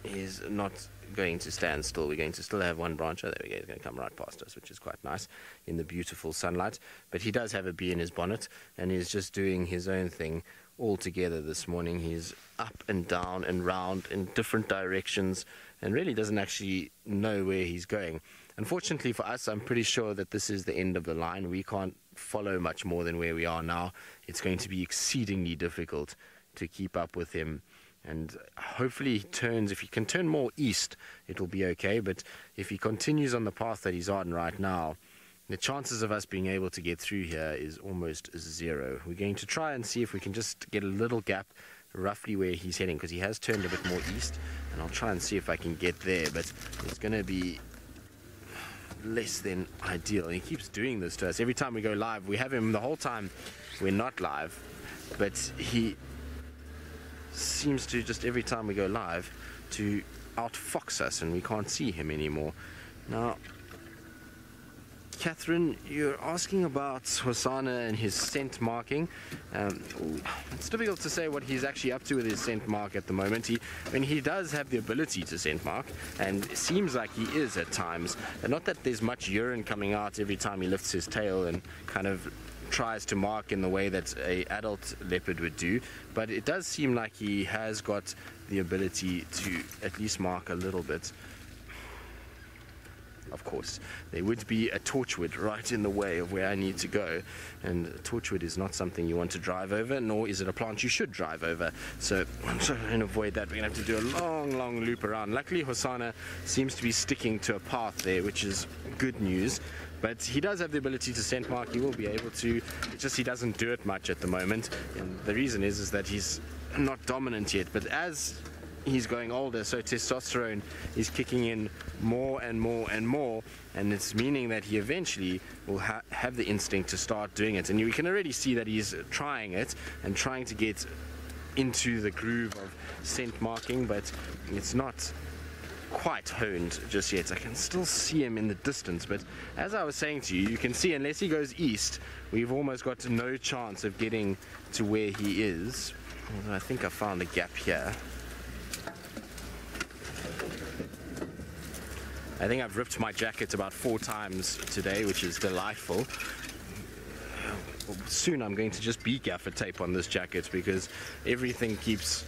he's not going to stand still. We're going to still have one branch. Oh, there we go. He's going to come right past us, which is quite nice in the beautiful sunlight. But he does have a bee in his bonnet, and he's just doing his own thing all together this morning. He's up and down and round in different directions and really doesn't actually know where he's going. Unfortunately for us, I'm pretty sure that this is the end of the line. We can't follow much more than where we are now. It's going to be exceedingly difficult to keep up with him. And hopefully he turns, if he can turn more east, it'll be okay. But if he continues on the path that he's on right now, the chances of us being able to get through here is almost zero. We're going to try and see if we can just get a little gap roughly where he's heading, because he has turned a bit more east, and I'll try and see if I can get there, but it's going to be less than ideal. And he keeps doing this to us every time we go live. We have him the whole time we're not live, but he seems to just every time we go live to outfox us, and we can't see him anymore. Now, Catherine, you're asking about Hosanna and his scent marking. It's difficult to say what he's actually up to with his scent mark at the moment. He does have the ability to scent mark, and it seems like he is at times. And not that there's much urine coming out every time he lifts his tail and kind of tries to mark in the way that an adult leopard would do, but it does seem like he has got the ability to at least mark a little bit. Of course, there would be a torchwood right in the way of where I need to go, and torchwood is not something you want to drive over, nor is it a plant you should drive over. So I'm trying to avoid that. We're going to have to do a long loop around. Luckily, Hosanna seems to be sticking to a path there, which is good news. But he does have the ability to scent mark. He will be able to. It's just he doesn't do it much at the moment, and the reason is that he's not dominant yet. But as he's going older, so testosterone is kicking in more and more and more, and it's meaning that he eventually will have the instinct to start doing it. And we can already see that he's trying it and trying to get into the groove of scent marking, but it's not quite honed just yet. I can still see him in the distance, but as I was saying to you, you can see unless he goes east, we've almost got no chance of getting to where he is. Although I think I found a gap here. I think I've ripped my jacket about 4 times today, which is delightful. Soon I'm going to just be gaffer tape on this jacket because everything keeps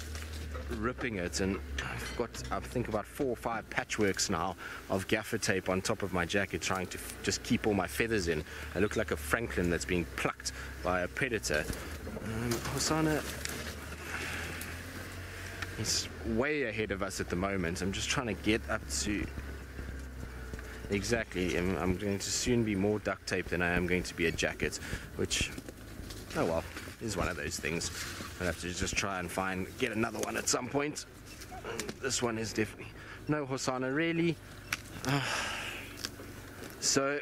ripping it, and I've got, I think, about 4 or 5 patchworks now of gaffer tape on top of my jacket, trying to just keep all my feathers in. I look like a francolin that's being plucked by a predator. Hosanna is way ahead of us at the moment. I'm just trying to get up to... Exactly, I'm going to soon be more duct tape than I am going to be a jacket, which, oh well, is one of those things. I'll have to just try and get another one at some point. This one is definitely... No, Hosanna, really? So,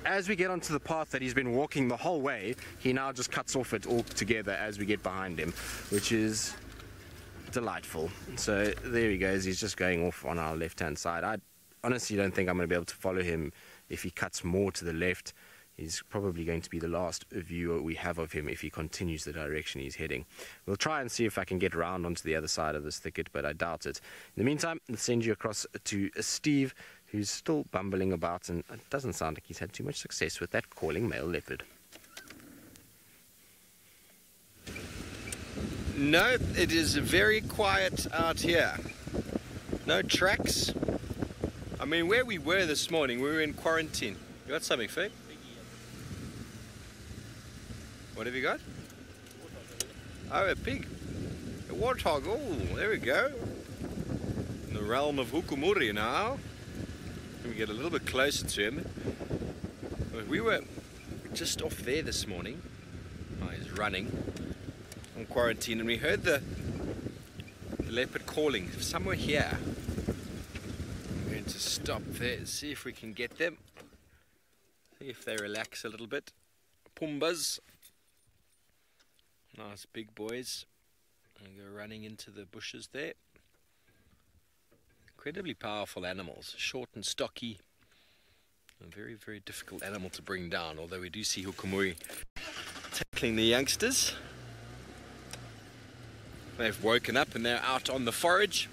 as we get onto the path that he's been walking the whole way, he now just cuts off it altogether as we get behind him, which is delightful. So, there he goes, he's just going off on our left-hand side. I honestly don't think I'm going to be able to follow him if he cuts more to the left. He's probably going to be the last view we have of him if he continues the direction he's heading. We'll try and see if I can get around onto the other side of this thicket, but I doubt it. In the meantime, let's send you across to Steve, who's still bumbling about, and it doesn't sound like he's had too much success with that calling male leopard. No, it is very quiet out here. No tracks. I mean, where we were this morning, we were in quarantine. You got something, Fig? What have you got? Oh, a pig. A warthog. Oh, there we go. In the realm of Hukumuri now. Let me get a little bit closer to him. We were just off there this morning Oh, he's running on quarantine, and we heard the leopard calling somewhere here. I'm going to stop there and see if we can get them. See if they relax a little bit. Pumbas. Nice big boys. And go running into the bushes there. Incredibly powerful animals, short and stocky. A very, very difficult animal to bring down, although we do see Hukumui tackling the youngsters. They've woken up and they're out on the forage.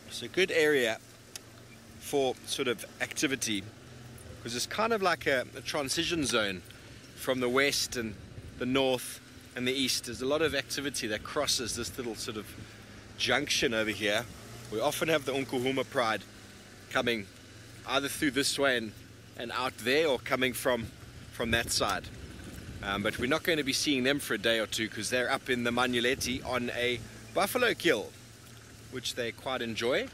It's a good area for sort of activity, because it's kind of like a transition zone from the west and the north and the east. There's a lot of activity that crosses this little sort of junction over here. We often have the Nkuhuma Pride coming either through this way and out there, or coming from that side. But we're not going to be seeing them for a day or two, because they're up in the Manuleti on a buffalo kill, which they quite enjoy.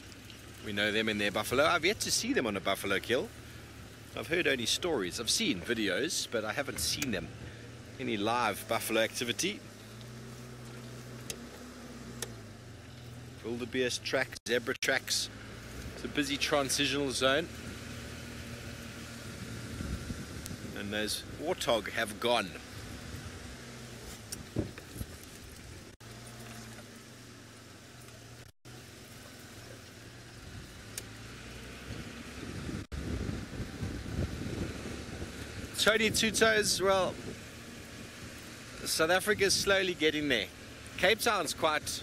We know them in their buffalo. I've yet to see them on a buffalo kill. I've heard only stories. I've seen videos, but I haven't seen them. Any live buffalo activity. Wildebeest tracks, zebra tracks. It's a busy transitional zone. And those warthog have gone. Tony Tuto's, well, South Africa's slowly getting there. Cape Town's quite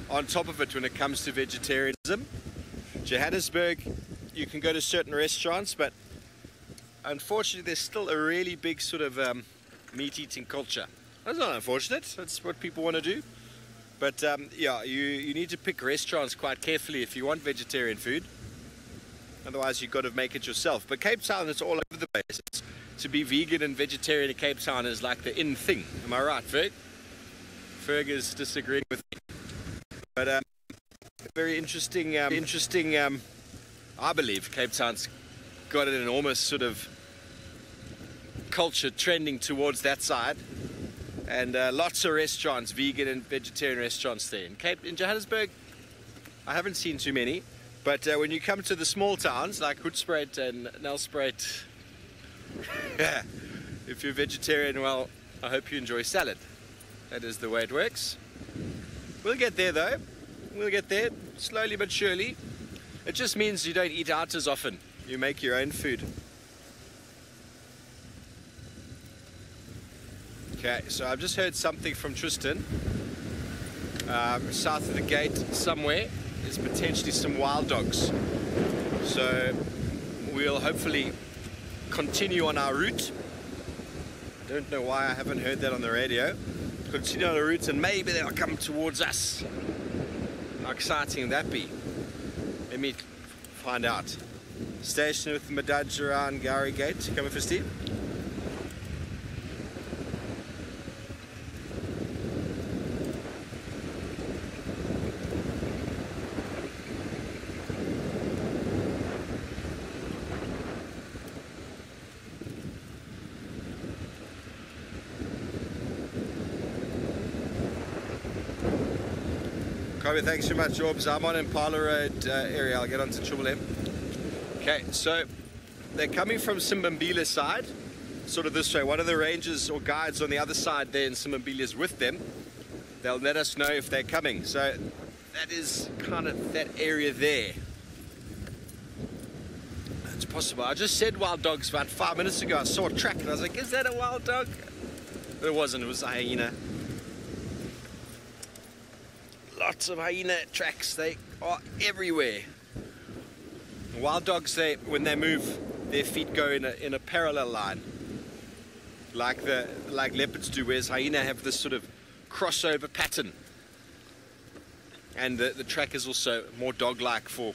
on top of it when it comes to vegetarianism. Johannesburg, you can go to certain restaurants, but unfortunately there's still a really big sort of meat-eating culture. That's not unfortunate, that's what people want to do. But yeah, you need to pick restaurants quite carefully if you want vegetarian food. Otherwise you've got to make it yourself. But Cape Town, it's all over the place. To be vegan and vegetarian in Cape Town is like the in thing. Am I right, Ferg? Ferg is disagreeing with me. But very interesting, I believe Cape Town's got an enormous sort of culture trending towards that side. And lots of restaurants, vegan and vegetarian restaurants there. In Johannesburg, I haven't seen too many. But when you come to the small towns like Hoedspruit and Nelspruit, if you're vegetarian, well, I hope you enjoy salad. That is the way it works. We'll get there though. We'll get there, slowly but surely. It just means you don't eat out as often. You make your own food. Okay, so I've just heard something from Tristan. South of the gate somewhere is potentially some wild dogs. So we'll hopefully continue on our route. I don't know why I haven't heard that on the radio. Continue on our route and maybe they'll come towards us. How exciting that be? Let me find out. Station with Madajara and Gary Gate. Come for Steve. Thanks so much, Orbs. I'm on Impala Road area. I'll get on to Triple M. Okay, so they're coming from Simbambila side, sort of this way. One of the rangers or guides on the other side there in Simbambila is with them. They'll let us know if they're coming. So that is kind of that area there. It's possible. I just said wild dogs about 5 minutes ago. I saw a track and I was like, is that a wild dog? But it wasn't. It was a hyena. Lots of hyena tracks, they are everywhere. Wild dogs, when they move, their feet go in a parallel line, like leopards do, whereas hyena have this sort of crossover pattern. And the track is also more dog-like for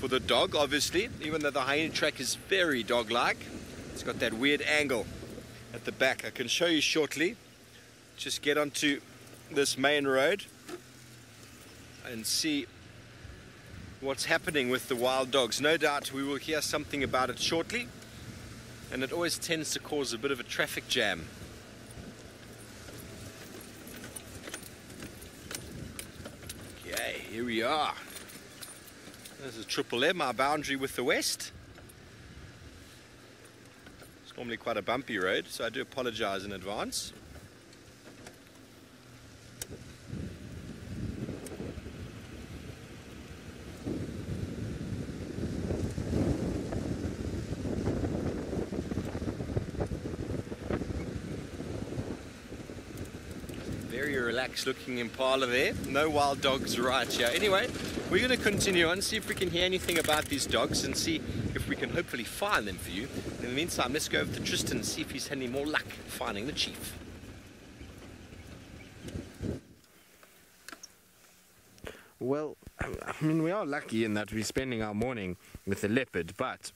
the dog, obviously, even though the hyena track is very dog-like. It's got that weird angle at the back. I can show you shortly. Just get onto this main road and see what's happening with the wild dogs. No doubt we will hear something about it shortly. and it always tends to cause a bit of a traffic jam. Okay, here we are. This is Triple M, our boundary with the west. It's normally quite a bumpy road, so I do apologize in advance. Very relaxed looking impala there. No wild dogs right here. Anyway, we're going to continue on, see if we can hear anything about these dogs and see if we can hopefully find them for you. In the meantime, let's go over to Tristan and see if he's had any more luck finding the chief. Well, I mean, we are lucky in that we're spending our morning with the leopard, but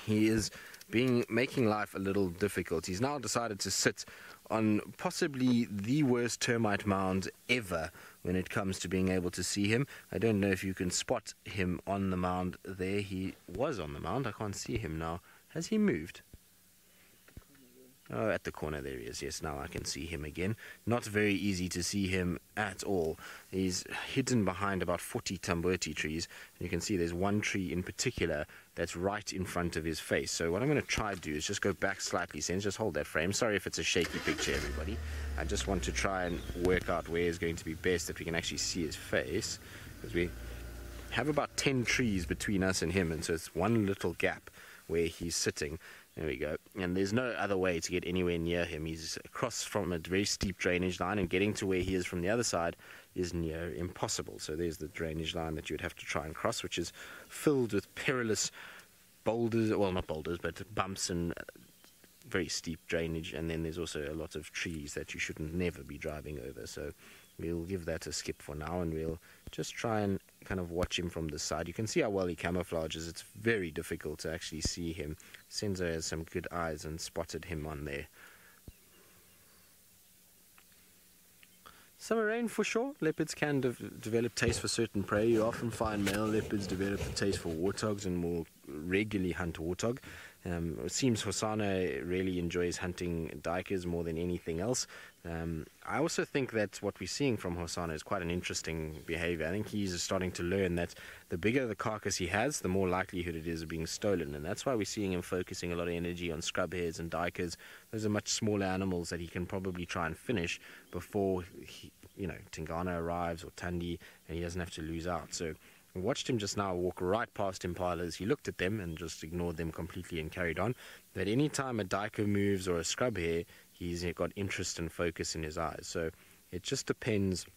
he is making life a little difficult. He's now decided to sit on possibly the worst termite mound ever when it comes to being able to see him. I don't know if you can spot him on the mound there. He was on the mound. I can't see him now. Has he moved? Oh, at the corner there he is. Yes, now I can see him again. Not very easy to see him at all. He's hidden behind about 40 tambuti trees. And you can see there's one tree in particular that's right in front of his face. So what I'm going to try to do is just go back slightly. Sense, just hold that frame. Sorry if it's a shaky picture, everybody. I just want to try and work out where is going to be best that we can actually see his face. Because we have about 10 trees between us and him. And so it's one little gap where he's sitting. There we go. And there's no other way to get anywhere near him. He's across from a very steep drainage line, and getting to where he is from the other side is near impossible. So there's the drainage line that you would have to try and cross, which is filled with perilous boulders, well, not boulders, but bumps and very steep drainage. And then there's also a lot of trees that you shouldn't never be driving over. So we'll give that a skip for now, and we'll just try and kind of watch him from the side. You can see how well he camouflages. It's very difficult to actually see him. Senzo has some good eyes and spotted him on there. Summer rain for sure. Leopards can develop taste for certain prey. You often find male leopards develop a taste for warthogs and will regularly hunt warthog. It seems Hosana really enjoys hunting duikers more than anything else. I also think that what we're seeing from Hosana is quite an interesting behavior. I think he's starting to learn that the bigger the carcass he has, the more likelihood it is of being stolen. And that's why we're seeing him focusing a lot of energy on scrubheads and duikers. Those are much smaller animals that he can probably try and finish before Tingana arrives or Tandi, and he doesn't have to lose out. So I watched him just now walk right past impalas. He looked at them and just ignored them completely and carried on. But any time a duiker moves or a scrub hare, he's got interest and focus in his eyes. So it just depends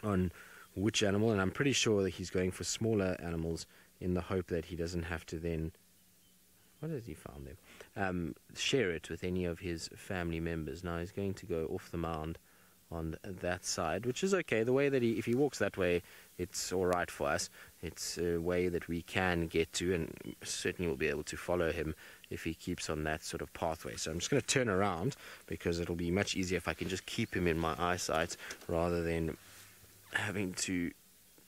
on which animal, and I'm pretty sure that he's going for smaller animals in the hope that he doesn't have to then, what has he found there? Share it with any of his family members. Now he's going to go off the mound on that side, which is okay. The way that if he walks that way, it's all right for us. It's a way that we can get to, and certainly we'll be able to follow him if he keeps on that sort of pathway. So I'm just going to turn around, because it'll be much easier if I can just keep him in my eyesight rather than having to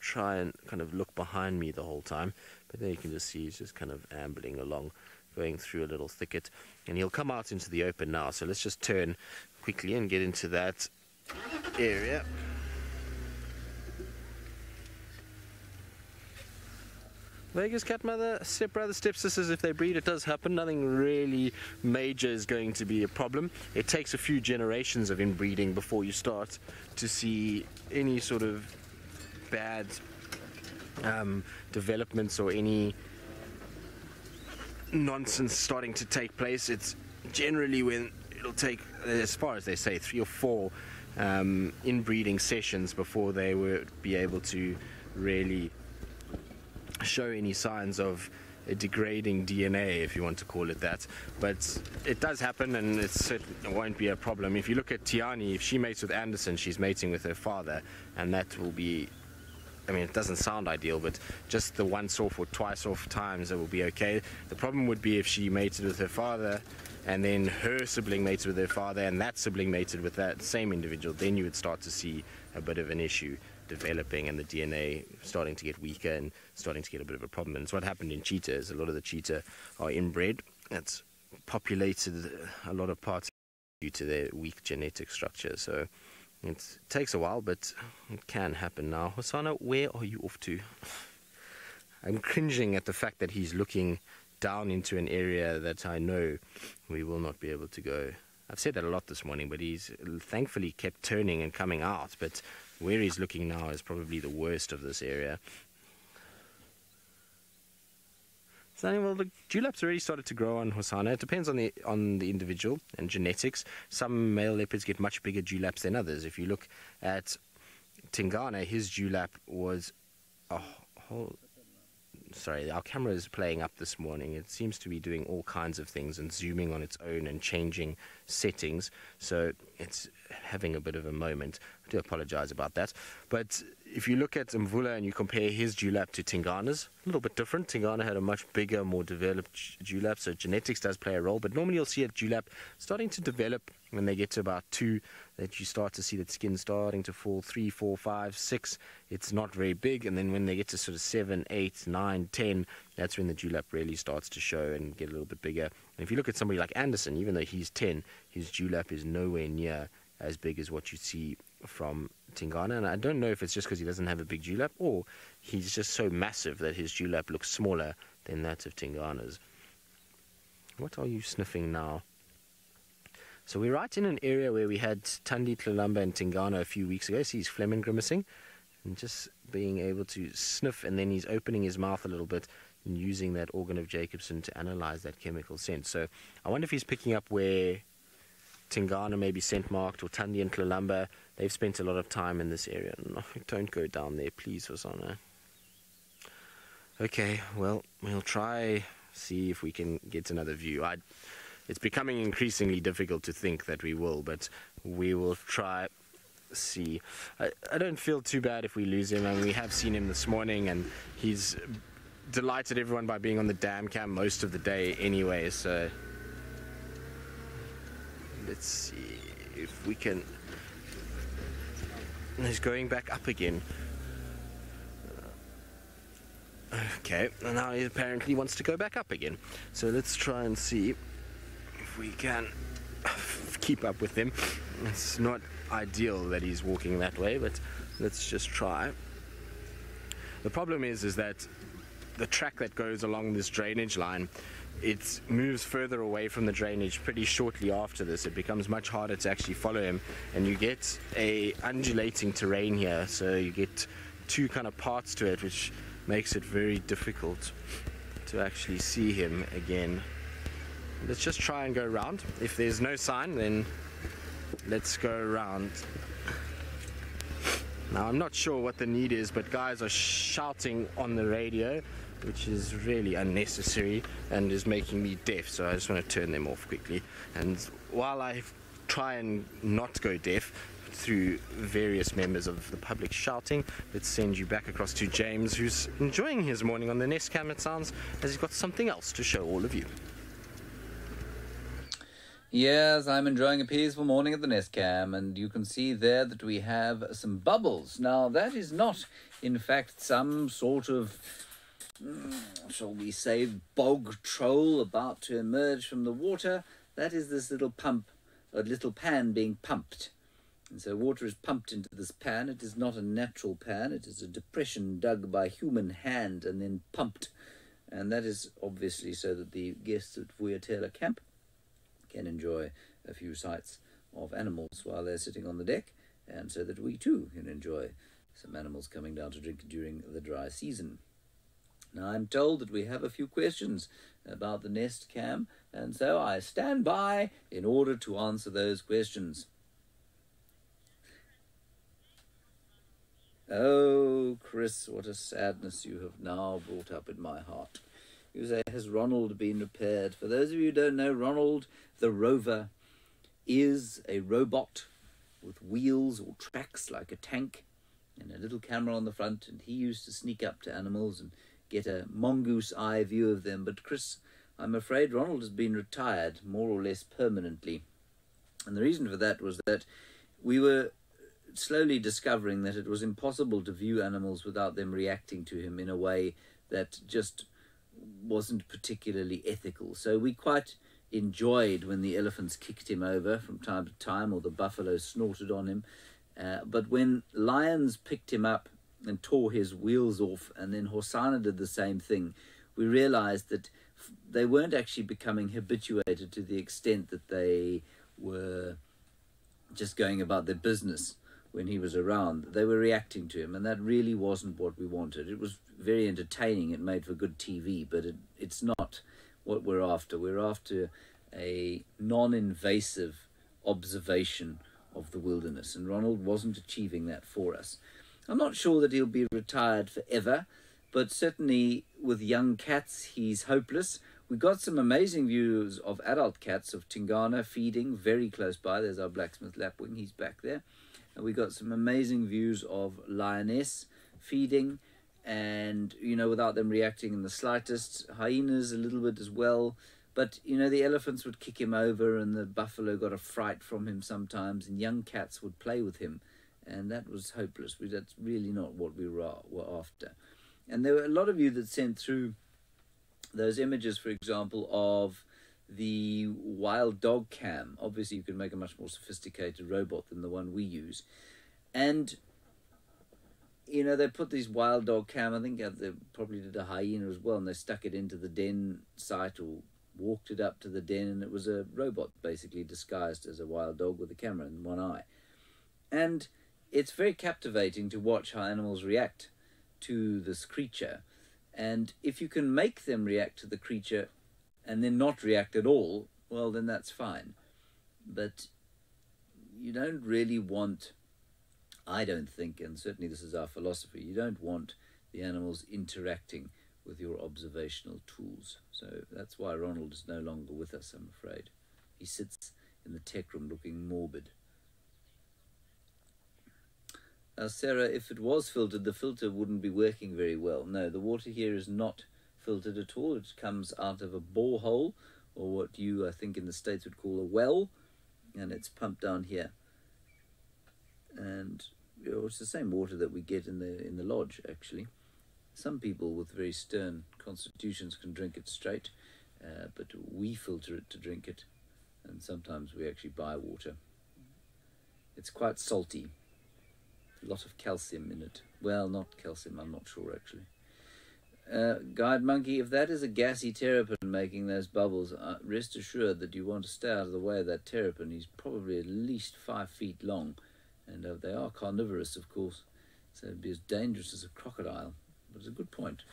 try and kind of look behind me the whole time. But there you can just see he's just kind of ambling along, going through a little thicket, and he'll come out into the open now. So let's just turn quickly and get into that area. Vegas cat mother, stepbrother, stepsisters, if they breed, it does happen. Nothing really major is going to be a problem. It takes a few generations of inbreeding before you start to see any sort of bad developments or any nonsense starting to take place. It's generally when it'll take, as far as they say, 3 or 4 inbreeding sessions before they would be able to really show any signs of a degrading DNA, if you want to call it that. But it does happen, and it certainly won't be a problem. If you look at Tiani, if she mates with Anderson, she's mating with her father, and that will be, I mean, it doesn't sound ideal, but just the once off or twice off times, it will be okay. The problem would be if she mated with her father and then her sibling mated with her father and that sibling mated with that same individual. Then you would start to see a bit of an issue developing and the DNA starting to get weaker and starting to get a bit of a problem. And it's what happened in cheetahs. A lot of the cheetah are inbred. That's populated a lot of parts due to their weak genetic structure. So it takes a while, but it can happen. Now, Hosanna, where are you off to? I'm cringing at the fact that he's looking down into an area that I know we will not be able to go. I've said that a lot this morning, but he's thankfully kept turning and coming out. But where he's looking now is probably the worst of this area. So, well, the dewlaps already started to grow on Hosanna. It depends on the individual and genetics. Some male leopards get much bigger dewlaps than others. If you look at Tingana, his dewlap was a whole... Sorry, our camera is playing up this morning. It seems to be doing all kinds of things and zooming on its own and changing settings. So it's having a bit of a moment. I do apologize about that. But if you look at Mvula and you compare his dewlap to Tingana's, a little bit different. Tingana had a much bigger, more developed dewlap, so genetics does play a role. But normally you'll see a dewlap starting to develop when they get to about 2, that you start to see that skin starting to fall, 3, 4, 5, 6. It's not very big. And then when they get to sort of 7, 8, 9, 10, that's when the dewlap really starts to show and get a little bit bigger. And if you look at somebody like Anderson, even though he's 10, his dewlap is nowhere near as big as what you see from Tingana. And I don't know if it's just because he doesn't have a big dewlap, or he's just so massive that his dewlap looks smaller than that of Tingana's. What are you sniffing now? So we're right in an area where we had Tandi, Tlalamba and Tingana a few weeks ago. See, he's phlegm grimacing and just being able to sniff, and then he's opening his mouth a little bit and using that organ of Jacobson to analyze that chemical scent. So I wonder if he's picking up where Tingana may be scent marked, or Tandi and Tlalamba. They've spent a lot of time in this area. No, don't go down there, please, Hosanna. Okay, well, we'll try see if we can get another view. It's becoming increasingly difficult to think that we will, but we will try see. I don't feel too bad if we lose him, and we have seen him this morning, and he's delighted everyone by being on the dam cam most of the day anyway, so let's see if we can. He's going back up again. Okay, and now he apparently wants to go back up again, so let's try and see if we can keep up with him. It's not ideal that he's walking that way, but let's just try. The problem is that the track that goes along this drainage line, it moves further away from the drainage pretty shortly after this. It becomes much harder to actually follow him, and you get a undulating terrain here, so you get two kind of parts to it, which makes it very difficult to actually see him again. Let's just try and go around. If there's no sign, then let's go around. Now, I'm not sure what the need is, but guys are shouting on the radio, which is really unnecessary and is making me deaf, so I just want to turn them off quickly. And while I try and not go deaf through various members of the public shouting, let's send you back across to James, who's enjoying his morning on the Nest Cam, it sounds, as he's got something else to show all of you. Yes, I'm enjoying a peaceful morning at the Nest Cam, and you can see there that we have some bubbles. Now, that is not, in fact, some sort of, shall we say, bog troll about to emerge from the water. That is this little pump, a little pan being pumped. And so water is pumped into this pan. It is not a natural pan. It is a depression dug by human hand and then pumped. And that is obviously so that the guests at Vuyatela Camp can enjoy a few sights of animals while they're sitting on the deck, and so that we too can enjoy some animals coming down to drink during the dry season. Now, I'm told that we have a few questions about the Nest Cam, and so I stand by in order to answer those questions. Oh, Chris, what a sadness you have now brought up in my heart. You say, has Ronald been repaired? For those of you who don't know, Ronald the Rover is a robot with wheels or tracks like a tank and a little camera on the front, and he used to sneak up to animals and get a mongoose eye view of them. But Chris, I'm afraid Ronald has been retired more or less permanently. And the reason for that was that we were slowly discovering that it was impossible to view animals without them reacting to him in a way that just wasn't particularly ethical. So we quite enjoyed when the elephants kicked him over from time to time, or the buffalo snorted on him. But when lions picked him up and tore his wheels off, and then Hosanna did the same thing, we realized that they weren't actually becoming habituated to the extent that they were just going about their business when he was around. They were reacting to him, and that really wasn't what we wanted. It was very entertaining, it made for good TV, but it's not what we're after. We're after a non-invasive observation of the wilderness, and Ronald wasn't achieving that for us. I'm not sure that he'll be retired forever, but certainly with young cats he's hopeless. We got some amazing views of adult cats, of Tingana feeding very close by. There's our blacksmith lapwing, he's back there. And we got some amazing views of lioness feeding, and without them reacting in the slightest. Hyenas a little bit as well, but the elephants would kick him over, and the buffalo got a fright from him sometimes, and young cats would play with him, and that was hopeless. That's really not what we were after. And there were a lot of you that sent through those images, for example, of the wild dog cam. Obviously you can make a much more sophisticated robot than the one we use, and they put these wild dog cam, I think they probably did a hyena as well, and they stuck it into the den site, or walked it up to the den, and it was a robot basically disguised as a wild dog with a camera in one eye. And it's very captivating to watch how animals react to this creature, and if you can make them react to the creature and then not react at all, well, then that's fine. But you don't really want, I don't think, and certainly this is our philosophy, you don't want the animals interacting with your observational tools. So that's why Ronald is no longer with us, I'm afraid. He sits in the tech room looking morbid. Sarah, if it was filtered, the filter wouldn't be working very well. No, the water here is not filtered at all. It comes out of a borehole, or what you, I think, in the States would call a well, and it's pumped down here. And it's the same water that we get in the lodge, actually. Some people with very stern constitutions can drink it straight, but we filter it to drink it, and sometimes we actually buy water. It's quite salty. A lot of calcium in it. Well, not calcium, I'm not sure actually. Guide Monkey, if that is a gassy terrapin making those bubbles, rest assured that you want to stay out of the way of that terrapin. He's probably at least 5 feet long, and they are carnivorous, of course, so it'd be as dangerous as a crocodile. But it's a good point.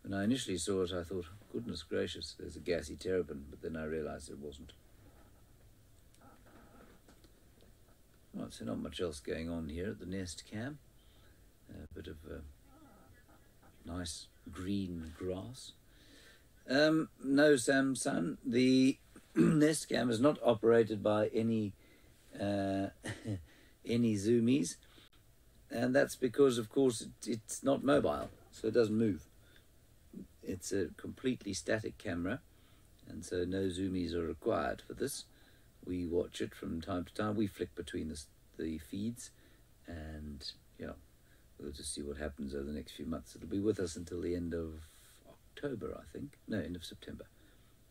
When I initially saw it, I thought, goodness gracious, there's a gassy terrapin, but then I realized it wasn't. Right, so not much else going on here at the nest cam. A bit of nice green grass. No, Samson, the nest cam is not operated by any zoomies, and that's because, of course, it's not mobile, so it doesn't move. It's a completely static camera, and so no zoomies are required for this. We watch it from time to time. We flick between the feeds, and we'll just see what happens over the next few months. It'll be with us until the end of October, I think. No, end of September,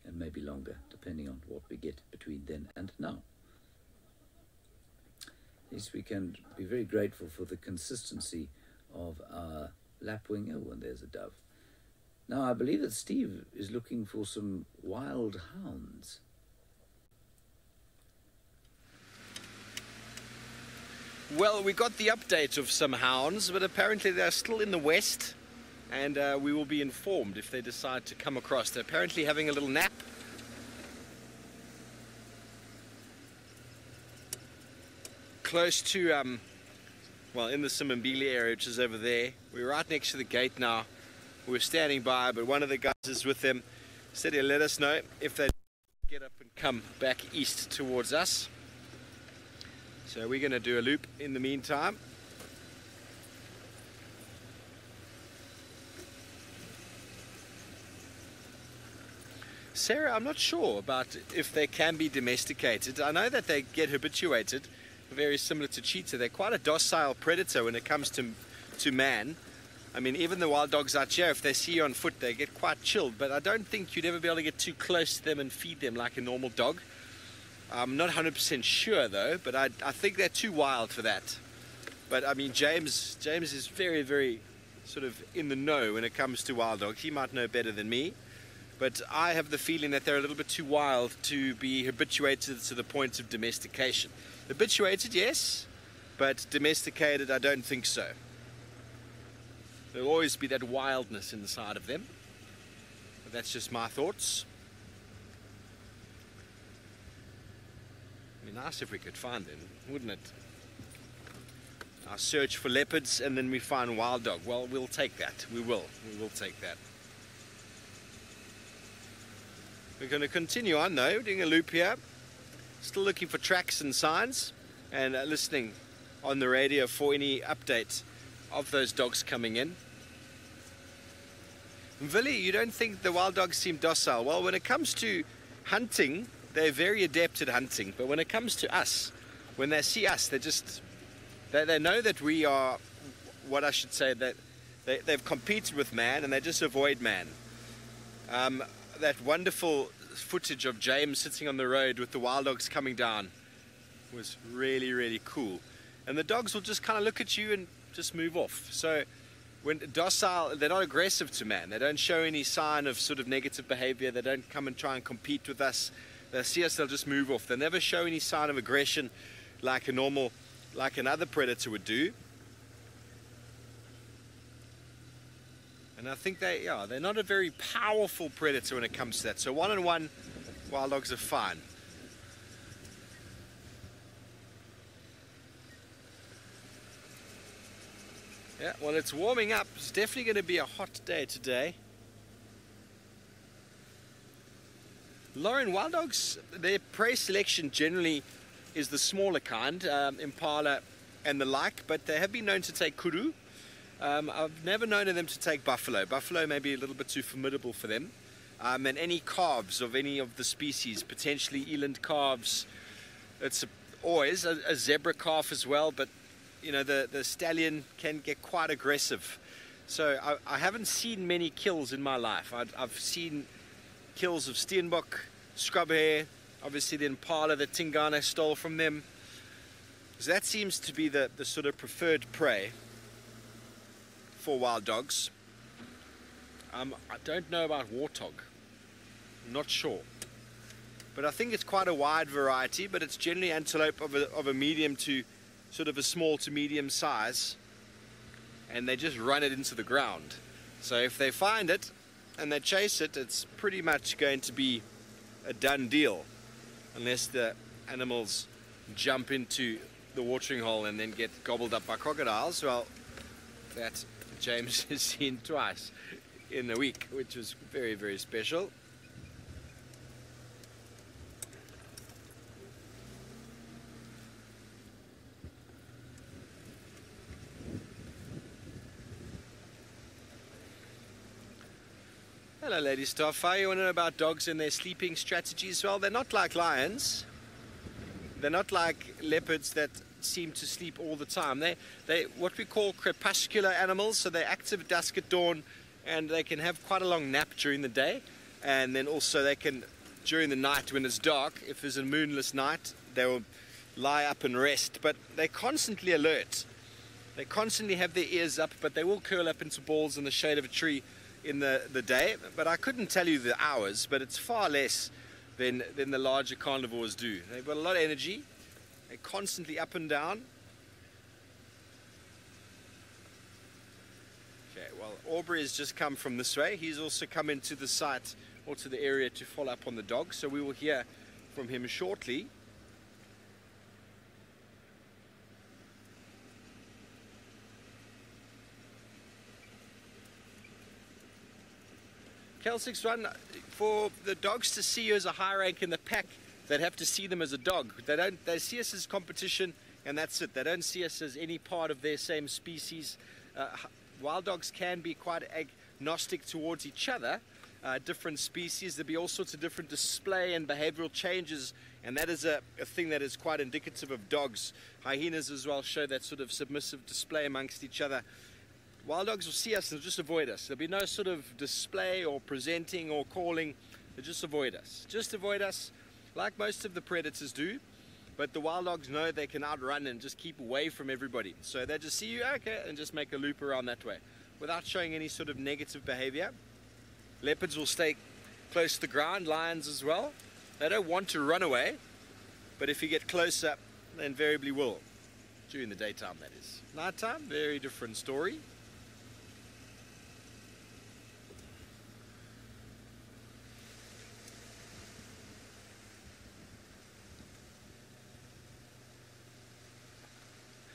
and maybe longer, depending on what we get between then and now. At least we can be very grateful for the consistency of our lapwing. Oh, and there's a dove. Now, I believe that Steve is looking for some wild hounds. Well, we got the update of some hounds, but apparently they're still in the west, and we will be informed if they decide to come across. They're apparently having a little nap. Close to, well, in the Simbambili area, which is over there. We're right next to the gate now. We're standing by, but one of the guys is with them. Said he'll let us know if they get up and come back east towards us. So we're going to do a loop in the meantime. Sarah, I'm not sure about if they can be domesticated. I know that they get habituated, very similar to cheetah. They're quite a docile predator when it comes to man. I mean, even the wild dogs out here, if they see you on foot, they get quite chilled, but I don't think you'd ever be able to get too close to them and feed them like a normal dog. I'm not 100% sure though, but I think they're too wild for that. But I mean, James is very, very sort of in the know when it comes to wild dogs. He might know better than me, but I have the feeling that they're a little bit too wild to be habituated to the point of domestication. Habituated, yes, but domesticated, I don't think so. There'll always be that wildness inside of them. But that's just my thoughts. It'd be nice if we could find them, wouldn't it? Our search for leopards and then we find wild dog. Well, we'll take that. We will take that. We're going to continue on though, doing a loop here. Still looking for tracks and signs and listening on the radio for any updates of those dogs coming in. Willie, you don't think the wild dogs seem docile? Well, when it comes to hunting, they're very adept at hunting. But when it comes to us, when they see us, they know that we are, what I should say, that they've competed with man and they just avoid man. That wonderful footage of James sitting on the road with the wild dogs coming down was really, really cool. And the dogs will just kind of look at you and just move off. So when docile, they're not aggressive to man. They don't show any sign of sort of negative behavior. They don't come and try and compete with us. They see us, they'll just move off. They never show any sign of aggression like another predator would do. And I think they're not a very powerful predator when it comes to that. So one-on-one, wild dogs are fine. Yeah, well, it's warming up. It's definitely going to be a hot day today. Lauren, wild dogs, their prey selection generally is the smaller kind, impala and the like, but they have been known to take kuru. I've never known of them to take buffalo. Buffalo may be a little bit too formidable for them. And any calves of any of the species, potentially eland calves. It's always a zebra calf as well, but you know, the stallion can get quite aggressive. So I haven't seen many kills in my life. I've seen kills of steenbok, scrub hare, obviously the impala that Tingana stole from them. So that seems to be the sort of preferred prey for wild dogs. I don't know about warthog. I'm not sure. But I think it's quite a wide variety, but it's generally antelope of a medium to sort of a small to medium size, and they just run it into the ground. So if they find it and they chase it, it's pretty much going to be a done deal, unless the animals jump into the watering hole and then get gobbled up by crocodiles. Well, that James has seen twice in a week, which was very, very special. Hello, Lady Starfire. You want to know about dogs and their sleeping strategies? Well, they're not like lions. They're not like leopards that seem to sleep all the time. They what we call crepuscular animals, so they're active at dusk at dawn, and they can have quite a long nap during the day, and then also they can, during the night when it's dark, if there's a moonless night, they will lie up and rest, but they're constantly alert. They constantly have their ears up, but they will curl up into balls in the shade of a tree in the day. But I couldn't tell you the hours, but it's far less than the larger carnivores do. They've got a lot of energy. They're constantly up and down. Okay, well, Aubrey has just come from this way. He's also come into the site or to the area to follow up on the dog, so we will hear from him shortly. Kel61, for the dogs to see you as a high rank in the pack, they'd have to see them as a dog. They see us as competition, and that's it. They don't see us as any part of their same species. Wild dogs can be quite agnostic towards each other, different species. There'll be all sorts of different display and behavioral changes, and that is a thing that is quite indicative of dogs. Hyenas as well show that sort of submissive display amongst each other. wild dogs will see us, they'll just avoid us. There'll be no sort of display or presenting or calling. They'll just avoid us. Just avoid us like most of the predators do. But the wild dogs know they can outrun and just keep away from everybody. So they just see you, okay, and just make a loop around that way without showing any sort of negative behavior. Leopards will stay close to the ground, lions as well. They don't want to run away, but if you get closer, they invariably will. During the daytime, that is. Nighttime, very different story.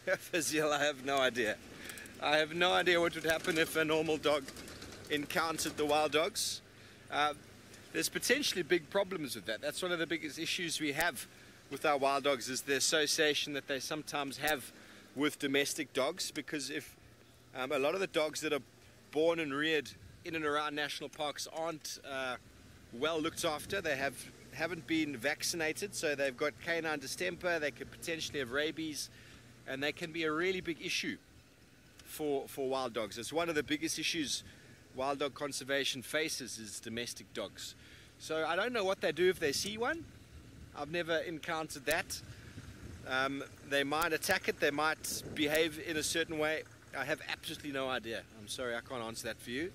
Faziel, I have no idea. I have no idea what would happen if a normal dog encountered the wild dogs. There's potentially big problems with that. That's one of the biggest issues we have with our wild dogs, is the association that they sometimes have with domestic dogs, because if a lot of the dogs that are born and reared in and around national parks aren't well looked after, they haven't been vaccinated, so they've got canine distemper, they could potentially have rabies, and they can be a really big issue for wild dogs. It's one of the biggest issues wild dog conservation faces, is domestic dogs. So I don't know what they do if they see one. I've never encountered that. They might attack it, they might behave in a certain way. I have absolutely no idea. I'm sorry, I can't answer that for you.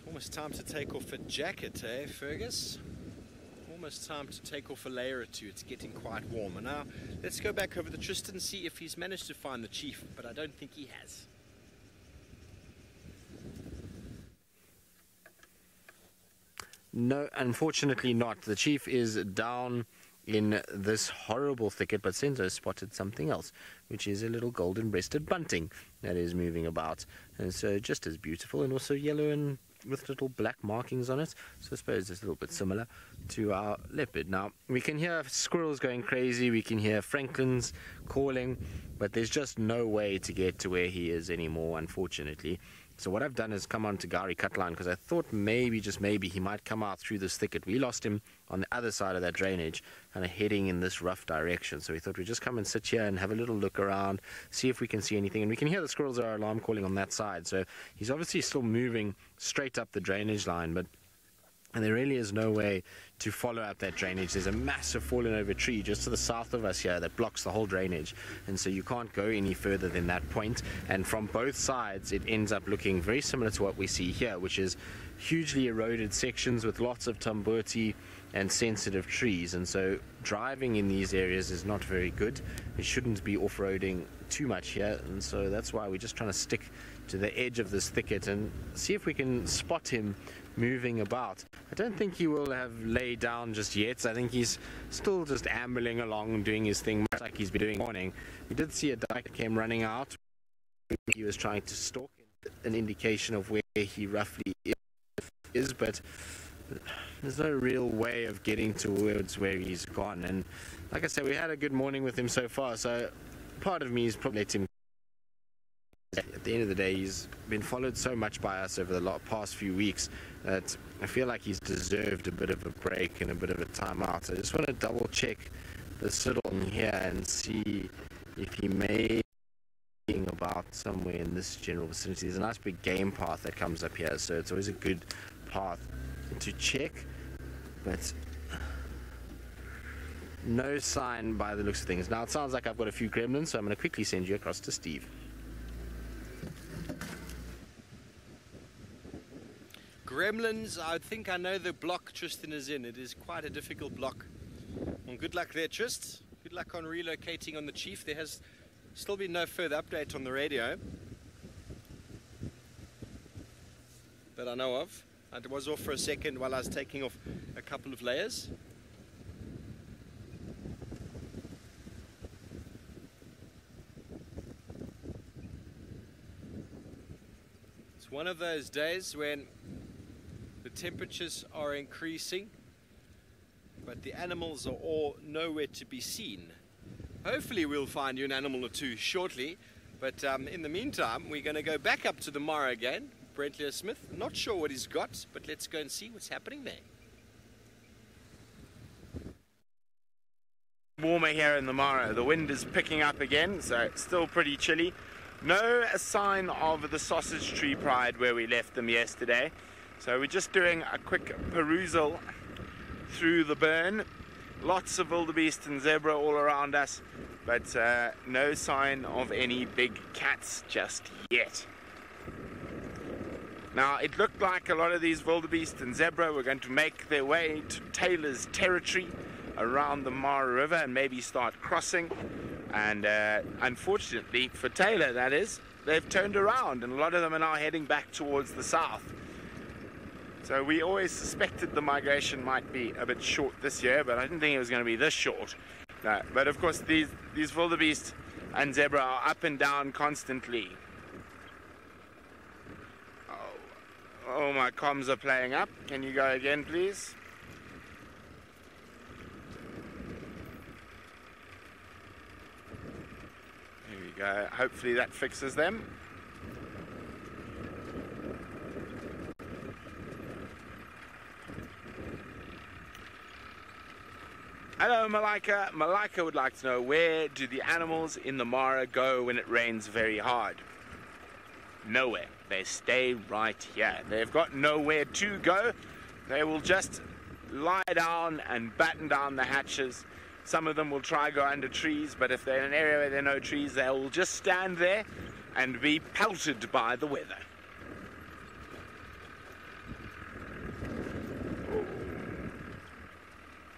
Almost time to take off a jacket, eh, Fergus? Almost time to take off a layer or two. It's getting quite warm. And now let's go back over to Tristan and see if he's managed to find the chief, but I don't think he has. No, unfortunately not. The chief is down in this horrible thicket, but Senzo spotted something else, which is a little golden-breasted bunting that is moving about. And so just as beautiful, and also yellow and with little black markings on it. So I suppose it's a little bit similar to our leopard. Now, we can hear squirrels going crazy, we can hear Franklin's calling, but there's just no way to get to where he is anymore, unfortunately. So what I've done is come on to Gari Cutline, because I thought maybe, just maybe, he might come out through this thicket. We lost him on the other side of that drainage, kind of heading in this rough direction. So we thought we'd just come and sit here and have a little look around, see if we can see anything. And we can hear the squirrels are alarm calling on that side. So he's obviously still moving straight up the drainage line, but and there really is no way to follow up that drainage. There's a massive fallen over tree just to the south of us here that blocks the whole drainage, and so you can't go any further than that point. And from both sides it ends up looking very similar to what we see here, which is hugely eroded sections with lots of tambuti and sensitive trees. And so driving in these areas is not very good. We shouldn't be off-roading too much here, and so that's why we're just trying to stick to the edge of this thicket and see if we can spot him moving about. I don't think he will have laid down just yet. I think he's still just ambling along, doing his thing, much like he's been doing morning. We did see a duck that came running out. He was trying to stalk, an indication of where he roughly is, but there's no real way of getting towards where he's gone. And like I said, we had a good morning with him so far, so part of me is probably let him. At the end of the day, he's been followed so much by us over the past few weeks that I feel like he's deserved a bit of a break and a bit of a time out. So I just want to double check the siddle here and see if he may be about somewhere in this general vicinity. There's a nice big game path that comes up here, so it's always a good path to check, but no sign by the looks of things. Now it sounds like I've got a few gremlins, so I'm going to quickly send you across to Steve. Gremlins, I think I know the block Tristan is in. It is quite a difficult block. Well, good luck there, Trist. Good luck on relocating on the chief. There has still been no further update on the radio that I know of. I was off for a second while I was taking off a couple of layers. It's one of those days when the temperatures are increasing, but the animals are all nowhere to be seen. Hopefully we'll find you an animal or two shortly, But in the meantime, we're going to go back up to the Mara again. Brent Leo Smith, not sure what he's got, but let's go and see what's happening there. Warmer here in the Mara. The wind is picking up again, so it's still pretty chilly. No sign of the sausage tree pride where we left them yesterday. So we're just doing a quick perusal through the burn. Lots of wildebeest and zebra all around us, but no sign of any big cats just yet. Now, it looked like a lot of these wildebeest and zebra were going to make their way to Taylor's territory around the Mara River and maybe start crossing. And unfortunately, for Taylor, that is, they've turned around and a lot of them are now heading back towards the south. So we always suspected the migration might be a bit short this year, but I didn't think it was going to be this short. No, but of course, these wildebeest and zebra are up and down constantly. Oh, my comms are playing up. Can you go again, please? Here we go. Hopefully that fixes them. Hello, Malika. Malika would like to know, where do the animals in the Mara go when it rains very hard? Nowhere. They stay right here. They've got nowhere to go. They will just lie down and batten down the hatches. Some of them will try to go under trees, but if they're in an area where there are no trees, they will just stand there and be pelted by the weather.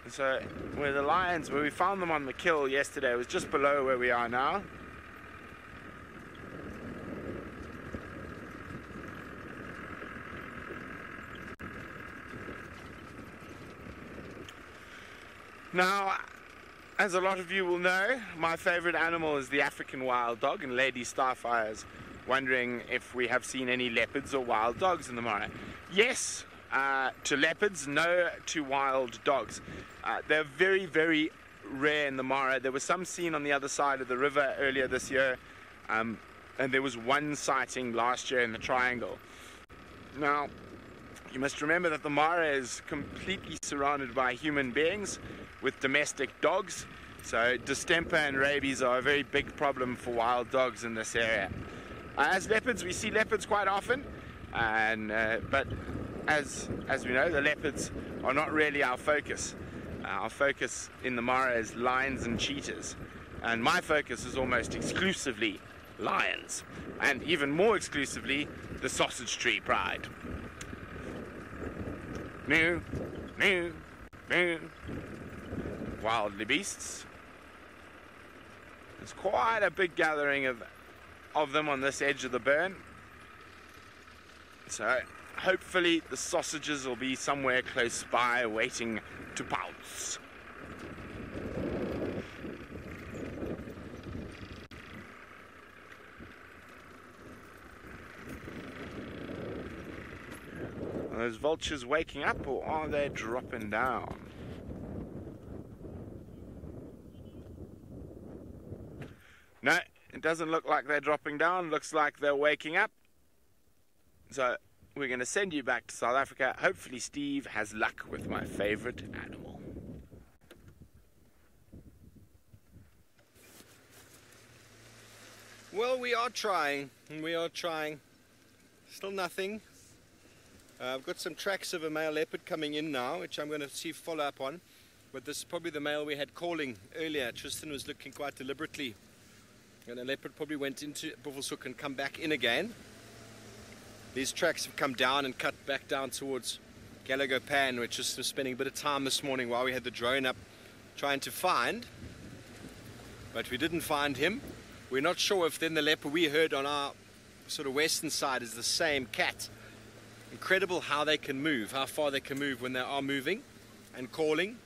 So where the lions, where we found them on the kill yesterday, was just below where we are now. Now, as a lot of you will know, my favorite animal is the African wild dog, and Lady Starfire is wondering if we have seen any leopards or wild dogs in the Mara. Yes, to leopards, no to wild dogs. They're very, very rare in the Mara. There was some seen on the other side of the river earlier this year, and there was one sighting last year in the Triangle. Now, you must remember that the Mara is completely surrounded by human beings with domestic dogs, so distemper and rabies are a very big problem for wild dogs in this area. As leopards, we see leopards quite often, and but as we know, the leopards are not really our focus. Our focus in the Mara is lions and cheetahs, and my focus is almost exclusively lions, and even more exclusively the sausage tree pride. Moo, moo, moo. Wildly beasts. There's quite a big gathering of them on this edge of the burn. So hopefully the sausages will be somewhere close by waiting to pounce. Are those vultures waking up, or are they dropping down? No, it doesn't look like they're dropping down. Looks like they're waking up. So we're going to send you back to South Africa. Hopefully Steve has luck with my favorite animal. Well, we are trying. Still nothing. I've got some tracks of a male leopard coming in now, which I'm going to see follow up on. But this is probably the male we had calling earlier. Tristan was looking quite deliberately. And the leopard probably went into Buffelshoek and come back in again. These tracks have come down and cut back down towards Gallagher Pan, which was spending a bit of time this morning while we had the drone up trying to find. But we didn't find him. We're not sure if then the leopard we heard on our sort of western side is the same cat. Incredible how they can move, how far they can move when they are moving and calling.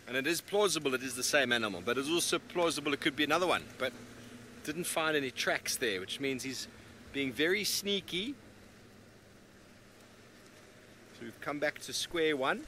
And it is plausible it is the same animal, but it's also plausible it could be another one. But didn't find any tracks there, which means he's being very sneaky. So we've come back to square one.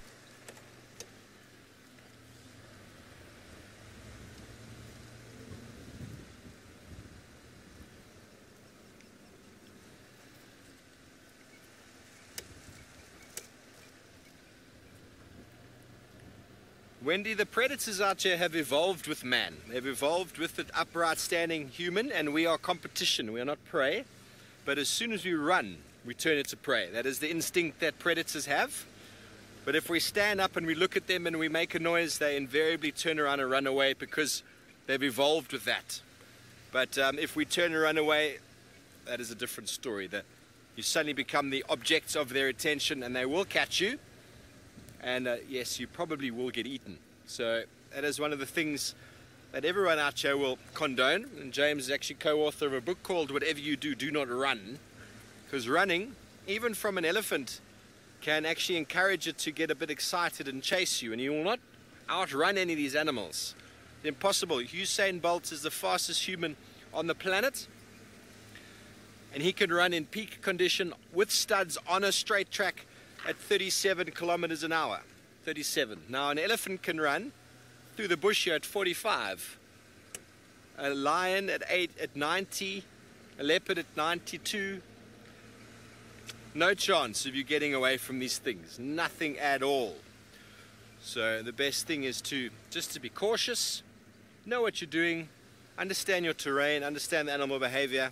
Wendy, the predators out here have evolved with man. They've evolved with the upright standing human, and we are competition. We are not prey. But as soon as we run, we turn into prey. That is the instinct that predators have. But if we stand up and we look at them and we make a noise, they invariably turn around and run away because they've evolved with that. But if we turn and run away, that is a different story. You suddenly become the objects of their attention and they will catch you. And yes, you probably will get eaten. So that is one of the things that everyone out here will condone. And James is actually co-author of a book called Whatever You Do, Do Not Run. Because running, even from an elephant, can actually encourage it to get a bit excited and chase you, and you will not outrun any of these animals. Impossible. Usain Bolt is the fastest human on the planet, and he can run in peak condition with studs on a straight track at 37 kilometers an hour. 37. Now an elephant can run through the bush here at 45. A lion at 90, a leopard at 92. No chance of you getting away from these things. Nothing at all. So the best thing is just to be cautious, know what you're doing, understand your terrain, understand the animal behavior,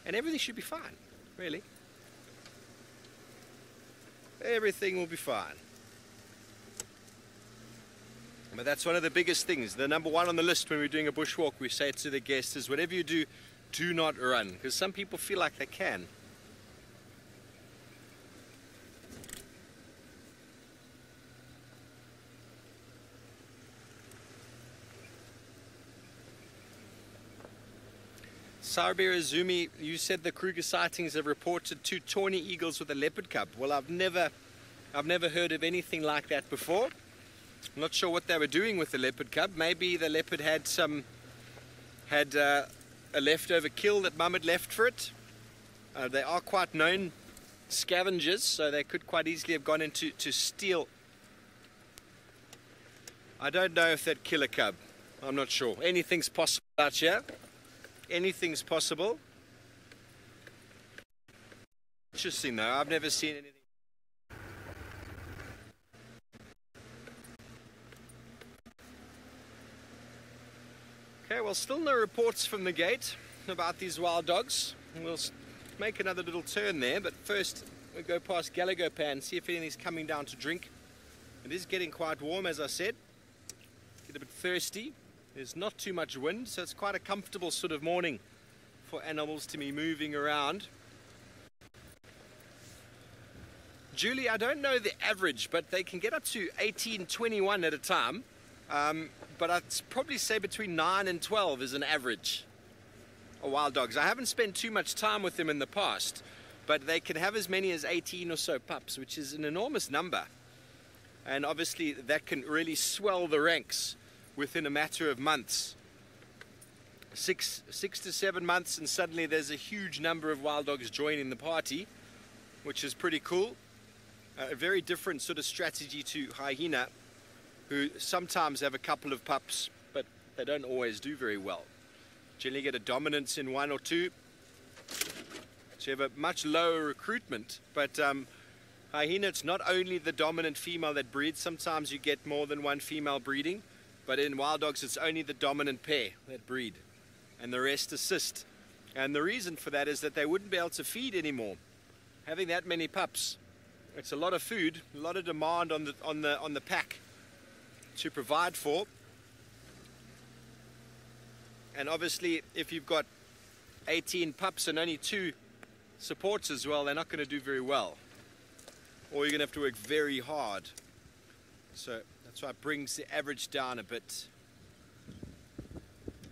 and everything should be fine, really. Everything will be fine. But that's one of the biggest things. The number one on the list when we're doing a bushwalk, we say to the guests is, whatever you do, do not run, because some people feel like they can. Sarbir Azumi, you said the Kruger sightings have reported 2 tawny eagles with a leopard cub. Well, I've never heard of anything like that before. I'm not sure what they were doing with the leopard cub. Maybe the leopard had a leftover kill that mum had left for it. They are quite known scavengers, so they could quite easily have gone in to steal. I don't know if they'd kill a cub. I'm not sure. Anything's possible out here. Anything's possible. Interesting though, I've never seen anything. Okay, well, still no reports from the gate about these wild dogs. We'll make another little turn there, but first we'll go past Gallagher Pan, see if anything's coming down to drink. It is getting quite warm, as I said. Get a bit thirsty. There's not too much wind, so it's quite a comfortable sort of morning for animals to be moving around. Julie, I don't know the average, but they can get up to 18, 21 at a time. But I'd probably say between 9 and 12 is an average of wild dogs. I haven't spent too much time with them in the past, but they can have as many as 18 or so pups, which is an enormous number. And obviously that can really swell the ranks within a matter of months. 6 to 7 months, and suddenly there's a huge number of wild dogs joining the party, which is pretty cool. A very different sort of strategy to hyena, who sometimes have a couple of pups, but they don't always do very well. Generally get a dominance in 1 or 2. So you have a much lower recruitment, but hyena, it's not only the dominant female that breeds. Sometimes you get more than one female breeding, but in wild dogs it's only the dominant pair that breed, and the rest assist. And the reason for that is that they wouldn't be able to feed anymore. Having that many pups, it's a lot of food, a lot of demand on the pack to provide for. And obviously if you've got 18 pups and only 2 supports as well, they're not going to do very well, or you're going to have to work very hard. So that's why it brings the average down a bit.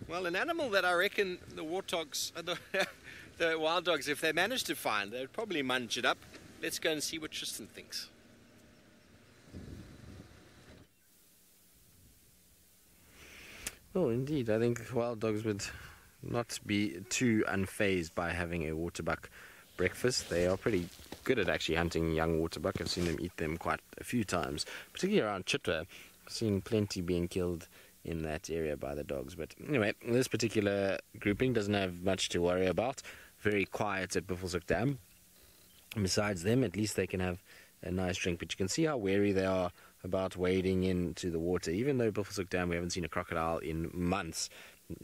Well, an animal that I reckon the warthogs, the wild dogs, if they manage to find, they'd probably munch it up. Let's go and see what Tristan thinks. Well, indeed, I think wild dogs would not be too unfazed by having a waterbuck breakfast. They are pretty good at actually hunting young waterbuck. I've seen them eat them quite a few times, particularly around Chitwa. I've seen plenty being killed in that area by the dogs. But anyway, this particular grouping doesn't have much to worry about. Very quiet at Buffelshoek Dam. And besides them, at least they can have a nice drink. But you can see how wary they are about wading into the water. Even though Buffelshoek Dam, we haven't seen a crocodile in months,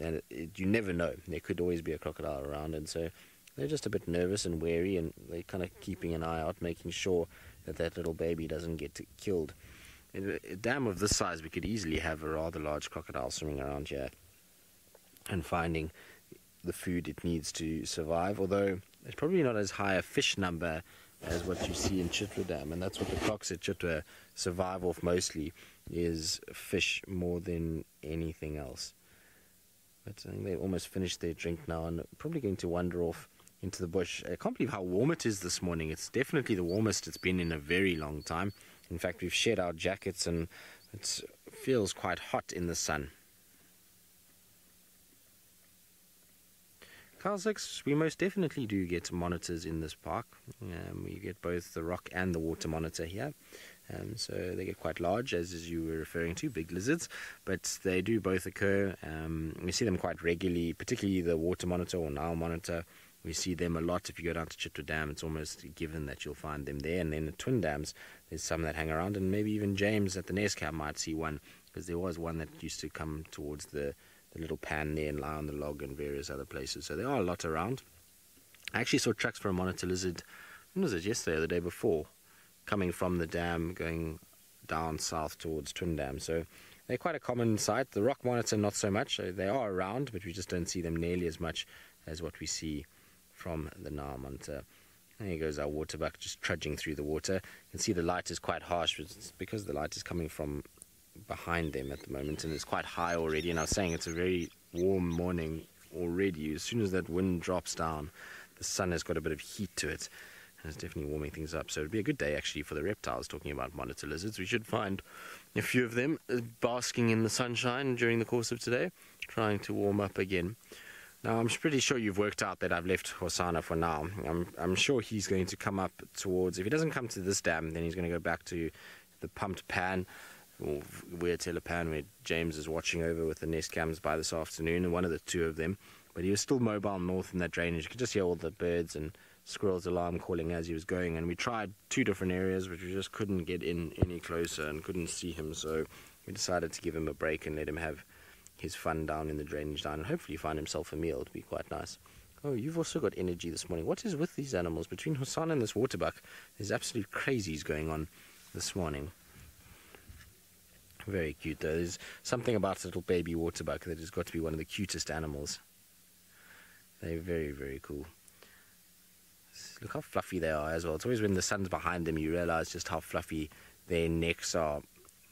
and you never know. There could always be a crocodile around, and so they're just a bit nervous and wary, and they're kind of keeping an eye out, making sure that that little baby doesn't get killed. In a dam of this size, we could easily have a rather large crocodile swimming around here and finding the food it needs to survive, although it's probably not as high a fish number as what you see in Chitwa Dam, and that's what the crocs at Chitwa survive off mostly, is fish more than anything else. But I think they've almost finished their drink now and probably going to wander off into the bush. I can't believe how warm it is this morning. It's definitely the warmest it's been in a very long time. In fact, we've shed our jackets and it feels quite hot in the sun. Carl 6, we most definitely do get monitors in this park. We get both the rock and the water monitor here. So they get quite large, as you were referring to, big lizards, but they do both occur. We see them quite regularly, particularly the water monitor or Nile monitor. We see them a lot. If you go down to Chitwa Dam, it's almost given that you'll find them there. And then the twin dams, there's some that hang around, and maybe even James at the Nest Camp might see one, because there was one that used to come towards the little pan there and lie on the log and various other places. So there are a lot around. I actually saw tracks for a monitor lizard, when was it, yesterday or the day before, coming from the dam going down south towards Twin Dam. So they're quite a common sight. The rock monitor not so much. They are around, but we just don't see them nearly as much as what we see from the Nile monitor. There goes our water buck just trudging through the water. You can see the light is quite harsh, but it's because the light is coming from behind them at the moment, and it's quite high already. And I was saying it's a very warm morning already. As soon as that wind drops down, the sun has got a bit of heat to it, and it's definitely warming things up. So it'd be a good day actually for the reptiles. Talking about monitor lizards, we should find a few of them basking in the sunshine during the course of today, trying to warm up again. Now, I'm pretty sure you've worked out that I've left Hosanna for now. I'm sure he's going to come up towards, if he doesn't come to this dam, then he's going to go back to the pumped pan, or Weird Tailor Pan, where James is watching over with the nest cams by this afternoon, and one of the two of them. But he was still mobile north in that drainage. You could just hear all the birds and squirrels' alarm calling as he was going, and we tried two different areas, but we just couldn't get in any closer and couldn't see him, so we decided to give him a break and let him have his fun down in the drainage down, and hopefully find himself a meal. It'd be quite nice. Oh, you've also got energy this morning. What is with these animals? Between Hosanna and this waterbuck, there's absolute crazies going on this morning. Very cute though. There's something about little baby waterbuck that has got to be one of the cutest animals. They're very, very cool. Look how fluffy they are as well. It's always when the sun's behind them you realize just how fluffy their necks are.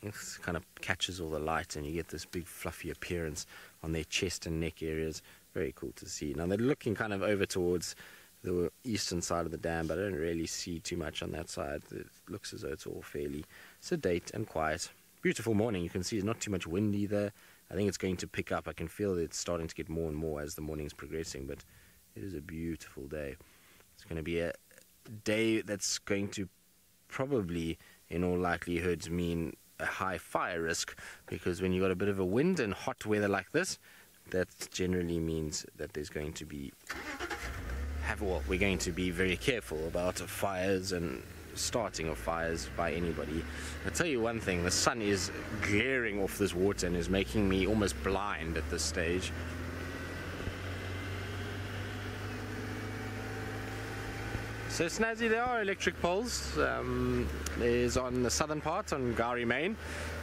It kind of catches all the light and you get this big fluffy appearance on their chest and neck areas. Very cool to see. Now they're looking kind of over towards the eastern side of the dam, but I don't really see too much on that side. It looks as though it's all fairly sedate and quiet. Beautiful morning. You can see there's not too much wind either. I think it's going to pick up. I can feel that it's starting to get more and more as the morning's progressing, but it is a beautiful day. It's going to be a day that's going to probably, in all likelihood, mean a high fire risk, because when you've got a bit of a wind and hot weather like this, that generally means that there's going to be we're going to be very careful about fires and starting of fires by anybody. I'll tell you one thing, the sun is glaring off this water and is making me almost blind at this stage. So Snazzy, there are electric poles. There's on the southern part, on Gowrie Main,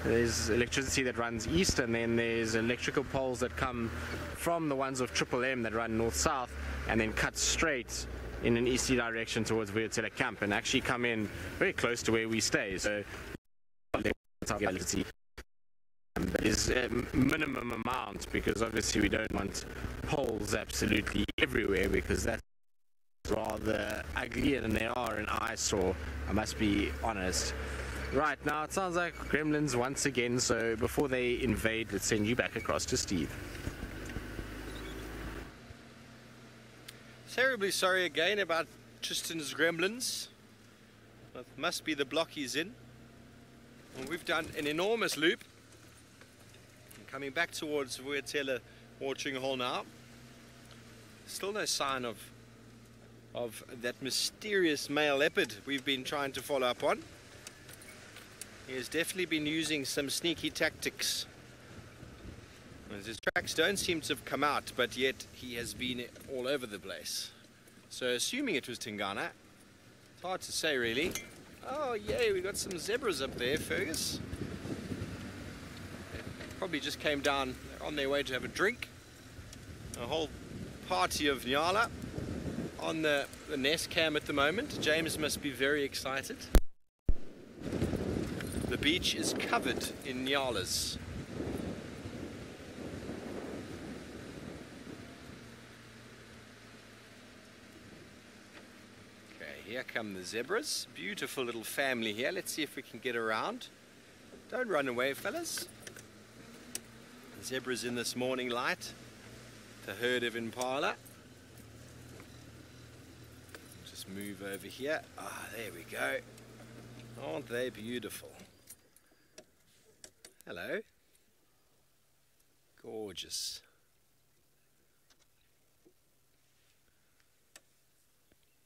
there's electricity that runs east, and then there's electrical poles that come from the ones of Triple M that run north-south, and then cut straight in an easterly direction towards Weird Camp, and actually come in very close to where we stay. So is a minimum amount, because obviously we don't want poles absolutely everywhere, because that's rather ugly and they are an eyesore, I must be honest. Right, now it sounds like gremlins once again, so before they invade, let's send you back across to Steve. Terribly sorry again about Tristan's gremlins. It must be the block he's in. And we've done an enormous loop. Coming back towards Weird Tailor watering hole now. Still no sign of that mysterious male leopard we've been trying to follow up on. He has definitely been using some sneaky tactics. His tracks don't seem to have come out, but yet he has been all over the place. So assuming it was Tingana, it's hard to say really. Oh yay, we got some zebras up there, Fergus. They probably just came down on their way to have a drink. A whole party of Nyala on the nest cam at the moment. James must be very excited. The beach is covered in Nyalas. Here come the zebras. Beautiful little family here. Let's see if we can get around. Don't run away, fellas. The zebras in this morning light. The herd of impala. Just move over here. Ah, there we go. Aren't they beautiful? Hello. Gorgeous.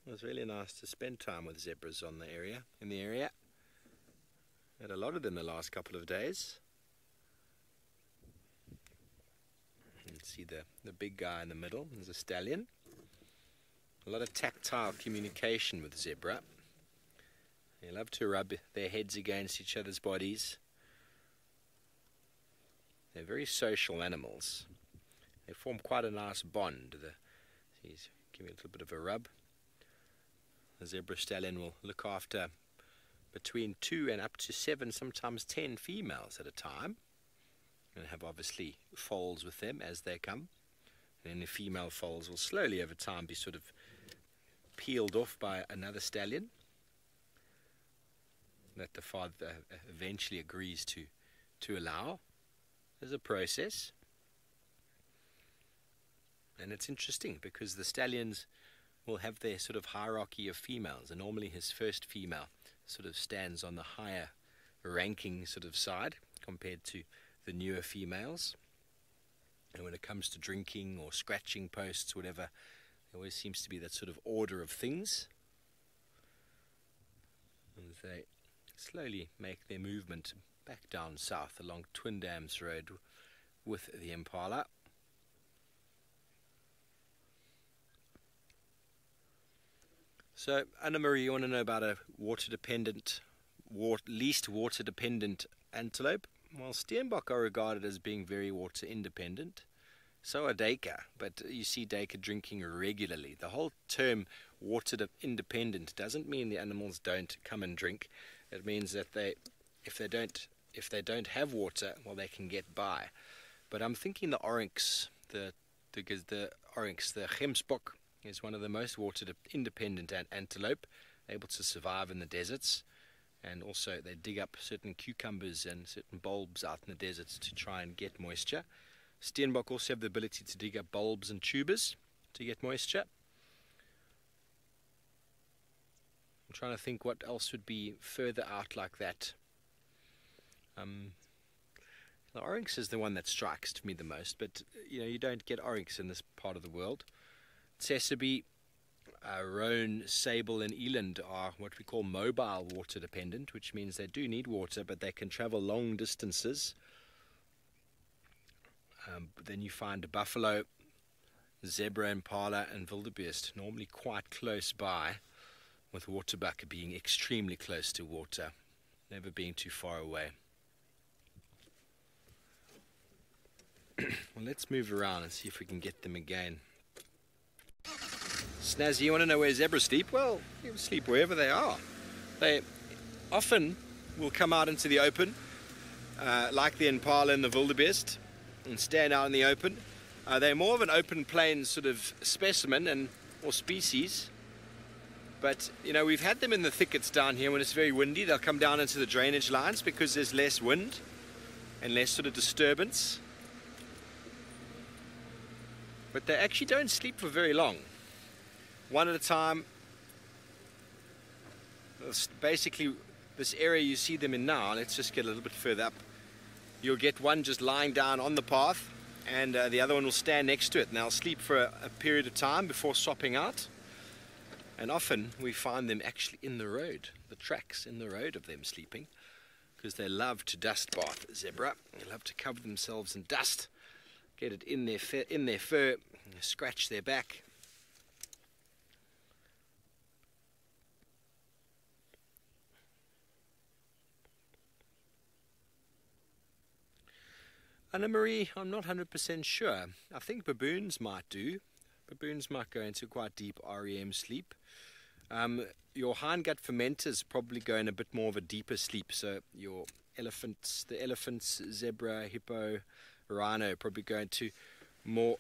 It was really nice to spend time with zebras in the area. Had a lot of them the last couple of days. You can see the big guy in the middle. There's a stallion. A lot of tactile communication with zebra. They love to rub their heads against each other's bodies. They're very social animals. They form quite a nice bond. He's giving a little bit of a rub. The zebra stallion will look after between 2 and up to 7, sometimes 10 females at a time, and have obviously foals with them as they come. And then the female foals will slowly over time be sort of peeled off by another stallion that the father eventually agrees to allow. There's a process, and it's interesting because the stallions will have their sort of hierarchy of females, and normally his first female sort of stands on the higher ranking sort of side compared to the newer females. And when it comes to drinking or scratching posts, whatever, there always seems to be that sort of order of things. And they slowly make their movement back down south along Twin Dams Road with the impala. So, Anna-Marie, you want to know about a least water-dependent antelope? Well, Steenbok are regarded as being very water-independent. So are Duiker, but you see Duiker drinking regularly. The whole term water-independent doesn't mean the animals don't come and drink. It means that if they don't have water, well, they can get by. But I'm thinking the oryx, the gemsbok, is one of the most water-independent antelope, able to survive in the deserts. And also they dig up certain cucumbers and certain bulbs out in the deserts to try and get moisture. Steenbok also have the ability to dig up bulbs and tubers to get moisture. I'm trying to think what else would be further out like that. The oryx is the one that strikes to me the most, but you don't get oryx in this part of the world. Tsesebe, roan, sable and eland are what we call mobile water dependent, which means they do need water, but they can travel long distances. Then you find buffalo, zebra, impala and wildebeest normally quite close by, with waterbuck being extremely close to water, never being too far away. Well, let's move around and see if we can get them again. Snazzy, you want to know where zebras sleep? Well, you can sleep wherever they are. They often will come out into the open, like the impala and the wildebeest, and stand out in the open. They're more of an open plain sort of specimen or species. But, we've had them in the thickets down here when it's very windy. They'll come down into the drainage lines because there's less wind and less sort of disturbance. But they actually don't sleep for very long. One at a time. Basically, this area you see them in now, let's just get a little bit further up. You'll get one just lying down on the path, and the other one will stand next to it, and they'll sleep for a period of time before swapping out. And often we find them actually in the road, the tracks in the road of them sleeping. because they love to dust bath, zebra. They love to cover themselves in dust, get it in their fur, scratch their back. Anna Marie, I'm not 100% sure. I think baboons might do. Baboons might go into quite deep REM sleep. Your hindgut fermenters probably go in a bit more of a deeper sleep. So your elephants, the elephants, zebra, hippo, rhino probably go into more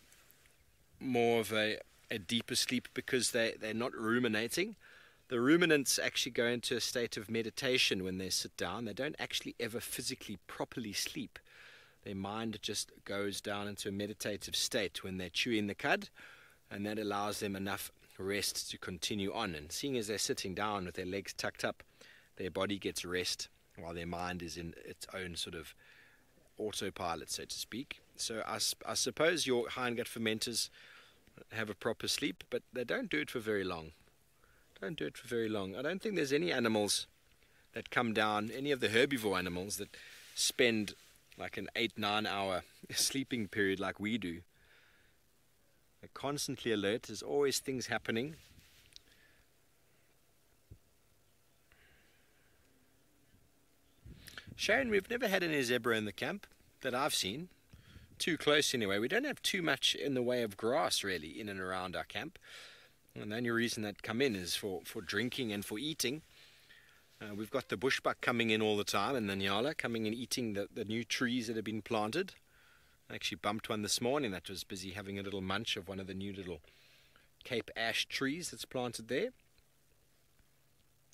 of a deeper sleep because they're not ruminating. The ruminants actually go into a state of meditation when they sit down. They don't actually ever physically properly sleep. Their mind just goes down into a meditative state when they're chewing the cud, and that allows them enough rest to continue on. And seeing as they're sitting down with their legs tucked up, their body gets rest while their mind is in its own sort of autopilot, so to speak. So I suppose your hindgut fermenters have a proper sleep, but they don't do it for very long. I don't think there's any animals that come down, any of the herbivore animals that spend like an 8-9 hour sleeping period like we do. They're constantly alert. There's always things happening. Sharon, we've never had any zebra in the camp that I've seen. Too close anyway. We don't have too much in the way of grass really in and around our camp. And the only reason that come in is for drinking and for eating. We've got the bushbuck coming in all the time, and the nyala coming in eating the new trees that have been planted. I actually bumped one this morning that was busy having a little munch of one of the new little Cape ash trees that's planted there.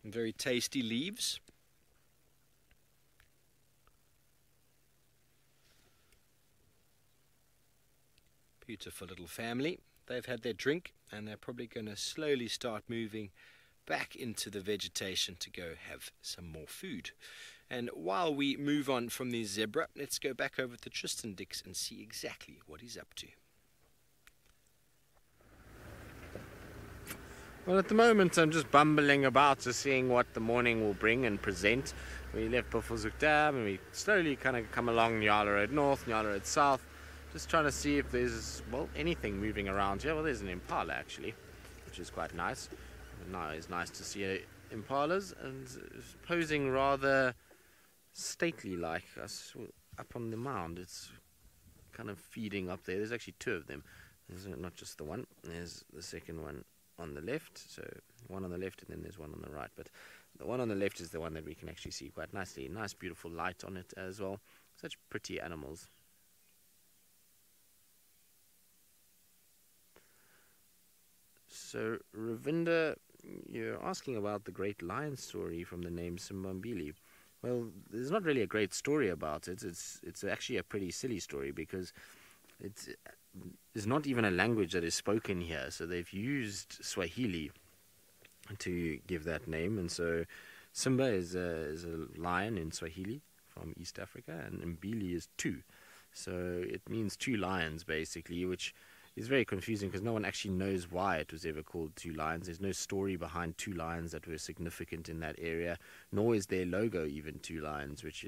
And very tasty leaves. Beautiful little family. They've had their drink, and they're probably going to slowly start moving back into the vegetation to go have some more food. And while we move on from the zebra, let's go back over to Tristan Dix and see exactly what he's up to. Well, at the moment I'm just bumbling about, just seeing what the morning will bring and present. We left Buffelshoek Dam and we slowly kind of come along Nyala Road North, Nyala Road South, just trying to see if there's, well, anything moving around here. Well, there's an impala actually, which is quite nice. Now it's nice to see impalas and posing rather stately like us up on the mound. It's kind of feeding up there. There's actually two of them. There's not just the one. There's the second one on the left. So one on the left and then there's one on the right. But the one on the left is the one that we can actually see quite nicely. Nice beautiful light on it as well. Such pretty animals. So Ravinda, you're asking about the great lion story from the name Simbambili. Well, there's not really a great story about it. It's actually a pretty silly story because there's not even a language that is spoken here. So they've used Swahili to give that name. And so Simba is a lion in Swahili from East Africa, and Mbili is two. So it means two lions basically, which is very confusing because no one actually knows why it was ever called Two Lions. There's no story behind two lions that were significant in that area, nor is their logo even two lions, which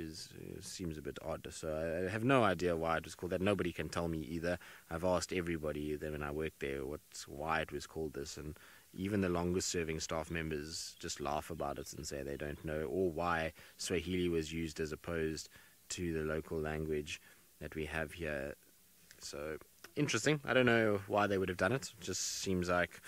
seems a bit odd. So I have no idea why it was called that. Nobody can tell me either. I've asked everybody when I worked there why it was called this, and even the longest serving staff members just laugh about it and say they don't know, or why Swahili was used as opposed to the local language that we have here. So interesting. I don't know why they would have done it. It just seems like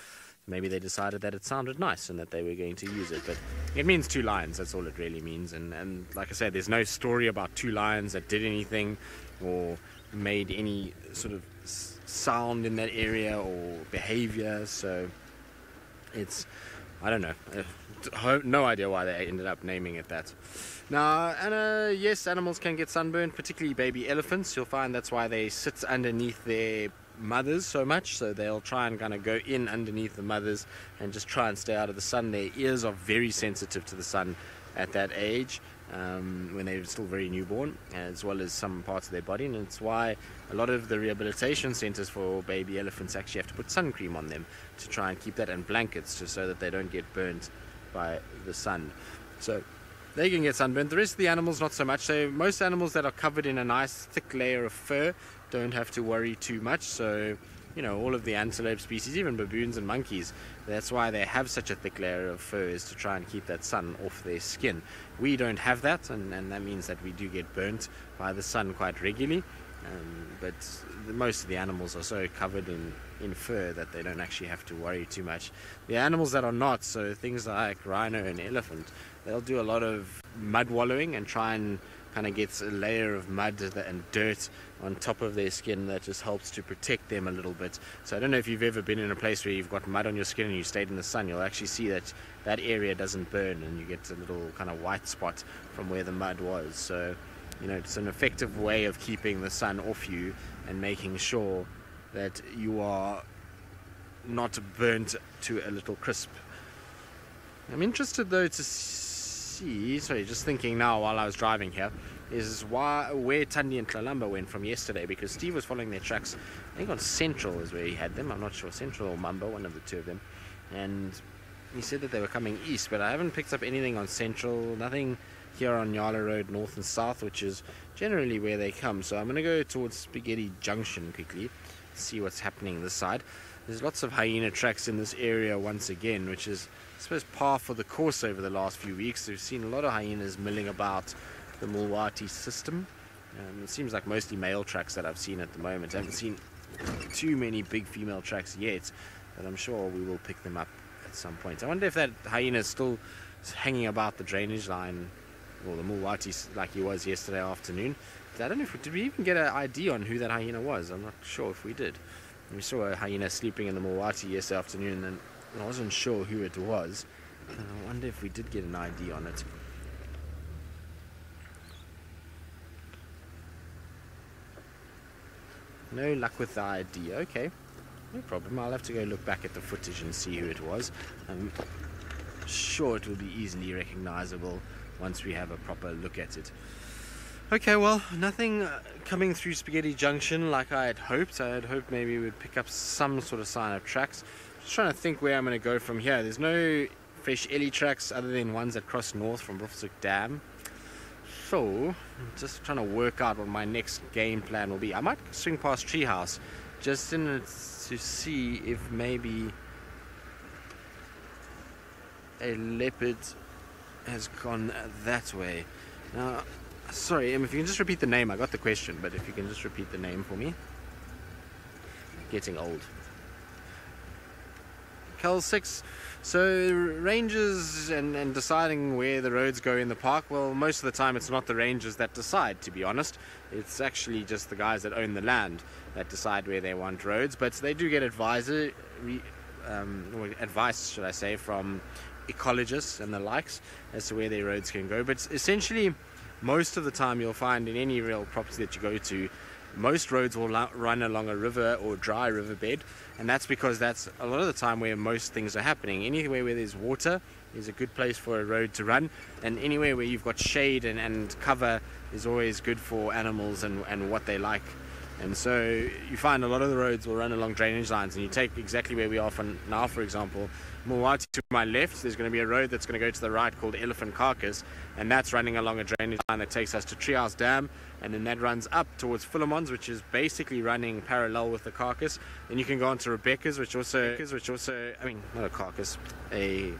maybe they decided that it sounded nice and that they were going to use it. But it means two lions. That's all it really means. And like I said, there's no story about two lions that did anything or made any sort of sound in that area or behavior. So it's, I don't know. No idea why they ended up naming it that. Now, yes, animals can get sunburned, particularly baby elephants. You'll find that's why they sit underneath their mothers so much. So they'll try and kind of go in underneath the mothers and just try and stay out of the sun. Their ears are very sensitive to the sun at that age, when they're still very newborn, as well as some parts of their body. And it's why a lot of the rehabilitation centers for baby elephants actually have to put sun cream on them to try and keep that, and blankets, just so that they don't get burnt by the sun. So they can get sunburnt. The rest of the animals not so much. So most animals that are covered in a nice thick layer of fur don't have to worry too much. So, you know, all of the antelope species, even baboons and monkeys, that's why they have such a thick layer of fur, is to try and keep that sun off their skin. We don't have that, and that means that we do get burnt by the sun quite regularly. But most of the animals are so covered in fur that they don't actually have to worry too much. The animals that are not, so things like rhino and elephant, they'll do a lot of mud wallowing and try and kind of get a layer of mud and dirt on top of their skin that just helps to protect them a little bit. So I don't know if you've ever been in a place where you've got mud on your skin and you stayed in the sun, you'll actually see that that area doesn't burn and you get a little kind of white spot from where the mud was. So, you know, it's an effective way of keeping the sun off you and making sure that you are not burnt to a little crisp. I'm interested though to see, sorry, just thinking now while I was driving here, is where Tandi and Tlalamba went from yesterday, because Steve was following their tracks. I think on Central is where he had them. I'm not sure, Central or Mumba, one of the two of them. And he said that they were coming east, but I haven't picked up anything on Central, nothing here on Yala Road North and South, which is generally where they come. So I'm going to go towards Spaghetti Junction quickly, see what's happening this side. There's lots of hyena tracks in this area once again, which is, I suppose, par for the course over the last few weeks. We've seen a lot of hyenas milling about the Mulwati system. It seems like mostly male tracks that I've seen at the moment. I haven't seen too many big female tracks yet, but I'm sure we will pick them up at some point. I wonder if that hyena is still hanging about the drainage line, or the Mulwati, like he was yesterday afternoon. I don't know if did we even get an ID on who that hyena was. I'm not sure if we did. We saw a hyena sleeping in the Mulwati yesterday afternoon, and I wasn't sure who it was. And I wonder if we did get an ID on it. No luck with the ID. Okay, no problem. I'll have to go look back at the footage and see who it was. I'm sure it will be easily recognizable once we have a proper look at it. Okay, well, nothing coming through Spaghetti Junction like I had hoped. I had hoped maybe we'd pick up some sort of sign of tracks. Just trying to think where I'm going to go from here. There's no fresh Ellie tracks other than ones that cross north from Brofshoek Dam. So, I'm just trying to work out what my next game plan will be. I might swing past Treehouse just in it to see if maybe a leopard has gone that way. Now, sorry, if you can just repeat the name. I got the question, but if you can just repeat the name for me. Getting old. Cal 6. So rangers and deciding where the roads go in the park, well, most of the time it's not the rangers that decide, to be honest. It's actually just the guys that own the land that decide where they want roads, but they do get advice, should I say, from ecologists and the likes as to where their roads can go. But essentially, most of the time you'll find in any real property that you go to, most roads will run along a river or dry riverbed, and that's because that's a lot of the time where most things are happening. Anywhere where there's water is a good place for a road to run, and anywhere where you've got shade and cover is always good for animals and what they like. And so you find a lot of the roads will run along drainage lines, and you take exactly where we are from now, for example, Mulwati to my left, there's going to be a road that's going to go to the right called Elephant Carcass, and that's running along a drainage line that takes us to Treehouse Dam, and then that runs up towards Philemon's, which is basically running parallel with the Carcass. Then you can go on to Rebecca's, which also, I mean, not a carcass, a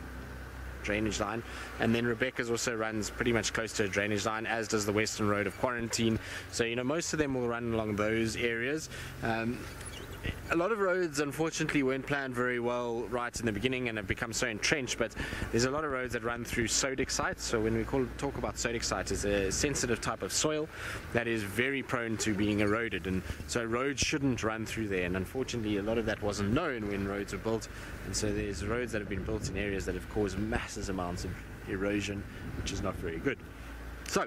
drainage line, and then Rebecca's also runs pretty much close to a drainage line, as does the Western Road of Quarantine. So, you know, most of them will run along those areas. A lot of roads, unfortunately, weren't planned very well right in the beginning and have become so entrenched, but there's a lot of roads that run through sodic sites. So when we talk about sodic sites, it's a sensitive type of soil that is very prone to being eroded, and so roads shouldn't run through there. And unfortunately, a lot of that wasn't known when roads were built, and so there's roads that have been built in areas that have caused massive amounts of erosion, which is not very good. So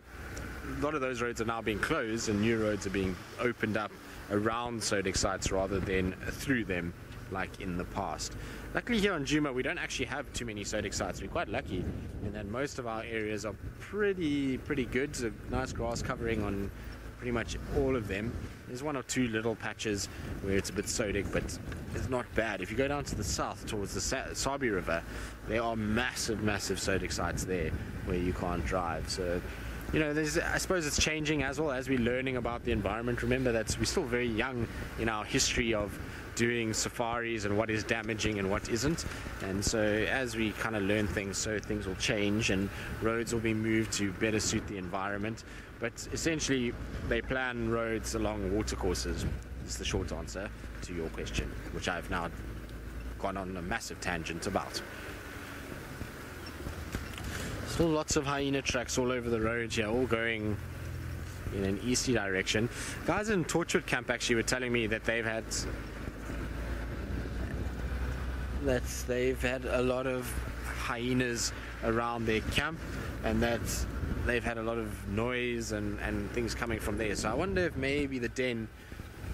a lot of those roads are now being closed, and new roads are being opened up around sodic sites rather than through them like in the past. Luckily here on Djuma we don't actually have too many sodic sites. We're quite lucky in that most of our areas are pretty good. So nice grass covering on pretty much all of them. There's one or two little patches where it's a bit sodic, but it's not bad. If you go down to the south towards the Sabi River, there are massive sodic sites there where you can't drive. So, you know, I suppose it's changing as well as we're learning about the environment. Remember that we're still very young in our history of doing safaris and what is damaging and what isn't. And so as we kind of learn things, so things will change and roads will be moved to better suit the environment. But essentially, they plan roads along watercourses. Is the short answer to your question, which I've now gone on a massive tangent about. Still lots of hyena tracks all over the road here, all going in an easterly direction. Guys in Torchwood camp actually were telling me that they've had a lot of hyenas around their camp, and that they've had a lot of noise and things coming from there. So I wonder if maybe the den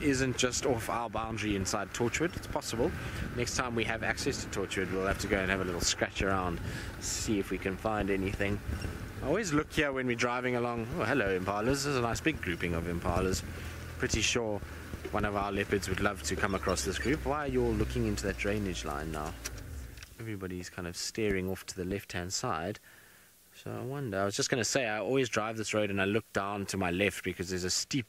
isn't just off our boundary inside Torchwood. It's possible. Next time we have access to Torchwood, we'll have to go and have a little scratch around, see if we can find anything. I always look here when we're driving along. Oh, hello impalas. This is a nice big grouping of impalas. Pretty sure one of our leopards would love to come across this group. Why are you all looking into that drainage line now? Everybody's kind of staring off to the left-hand side. So I wonder, I was just going to say, I always drive this road and I look down to my left because there's a steep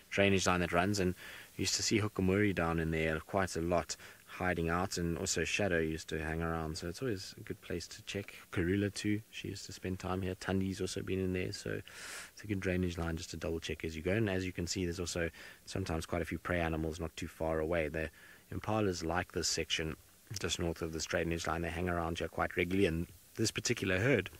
drainage line that runs, and I used to see Hukamuri down in there quite a lot, hiding out, and also Shadow used to hang around, so it's always a good place to check. Karula too, she used to spend time here. Tundi's also been in there, so it's a good drainage line just to double check as you go. And as you can see, there's also sometimes quite a few prey animals not too far away. The impalas like this section just north of this drainage line. They hang around here quite regularly, and this particular herd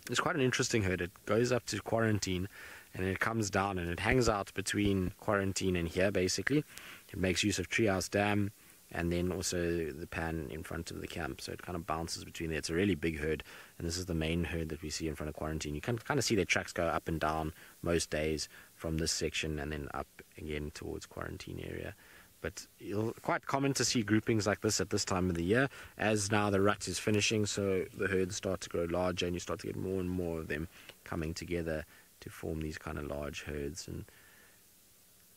is quite an interesting herd. It goes up to Quarantine and it comes down and it hangs out between Quarantine and here basically. It makes use of Treehouse Dam and then also the pan in front of the camp, so it kind of bounces between there. It's a really big herd, and this is the main herd that we see in front of Quarantine. You can kind of see their tracks go up and down most days from this section and then up again towards Quarantine area. But it's quite common to see groupings like this at this time of the year, as now the rut is finishing, so the herds start to grow larger and you start to get more and more of them coming together to form these kind of large herds. And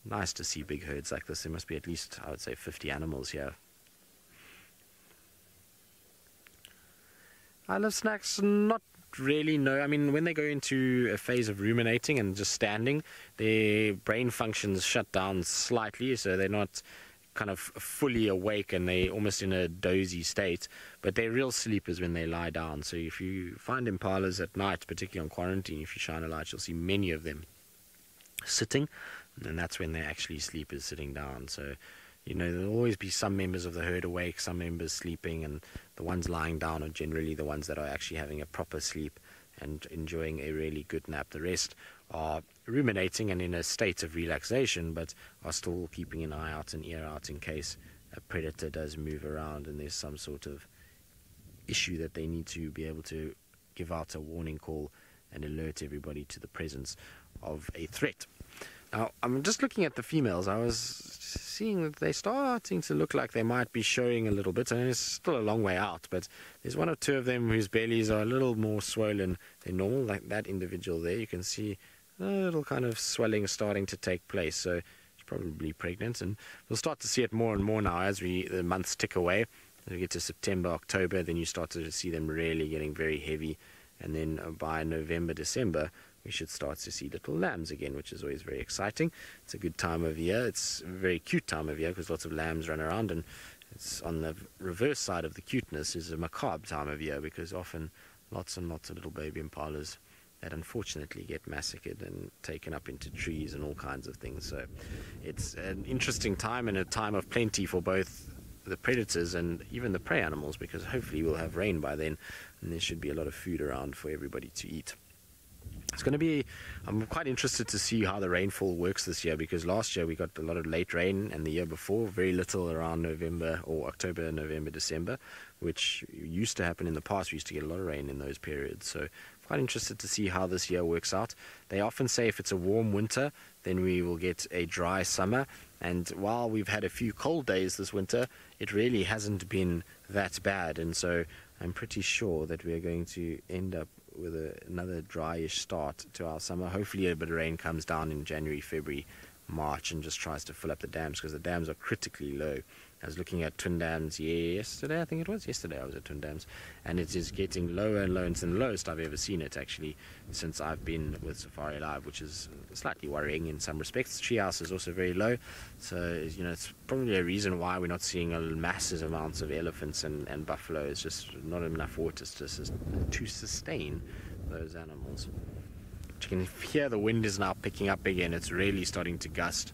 nice to see big herds like this. There must be at least, I would say, 50 animals here. I love snacks, not really, no. I mean, when they go into a phase of ruminating and just standing, their brain functions shut down slightly, so they're not kind of fully awake and they're almost in a dozy state, but they're real sleepers when they lie down. So if you find impalas at night, particularly on Quarantine, if you shine a light, you'll see many of them sitting, and that's when they're actually sleepers, sitting down. So, you know, there'll always be some members of the herd awake, some members sleeping, and the ones lying down are generally the ones that are actually having a proper sleep and enjoying a really good nap. The rest are ruminating and in a state of relaxation, but are still keeping an eye out and ear out in case a predator does move around and there's some sort of issue that they need to be able to give out a warning call and alert everybody to the presence of a threat. Now, I'm just looking at the females. I was seeing that they're starting to look like they might be showing a little bit, and it's still a long way out, but there's one or two of them whose bellies are a little more swollen than normal, like that individual there. You can see a little kind of swelling starting to take place, so she's probably pregnant, and we'll start to see it more and more now as the months tick away. As we get to September, October, then you start to see them really getting very heavy, and then by November, December, we should start to see little lambs again, which is always very exciting. It's a good time of year. It's a very cute time of year because lots of lambs run around, and it's on the reverse side of the cuteness is a macabre time of year because often lots and lots of little baby impalas that unfortunately get massacred and taken up into trees and all kinds of things. So it's an interesting time and a time of plenty for both the predators and even the prey animals, because hopefully we'll have rain by then and there should be a lot of food around for everybody to eat. It's going to be, I'm quite interested to see how the rainfall works this year, because last year we got a lot of late rain and the year before very little around November or October, November, December, which used to happen in the past. We used to get a lot of rain in those periods. So quite interested to see how this year works out. They often say if it's a warm winter, then we will get a dry summer. And while we've had a few cold days this winter, it really hasn't been that bad. And so I'm pretty sure that we're going to end up with another dryish start to our summer. Hopefully a bit of rain comes down in January, February, March and just tries to fill up the dams, because the dams are critically low I was looking at Twin Dams yesterday, I think it was. Yesterday I was at Twin Dams, and it is getting lower and lower. It's the lowest I've ever seen it, actually, since I've been with SafariLive, which is slightly worrying in some respects. Treehouse is also very low, so, you know, it's probably a reason why we're not seeing massive amounts of elephants and buffalo. It's just not enough water to sustain those animals. You can hear the wind is now picking up again. It's really starting to gust.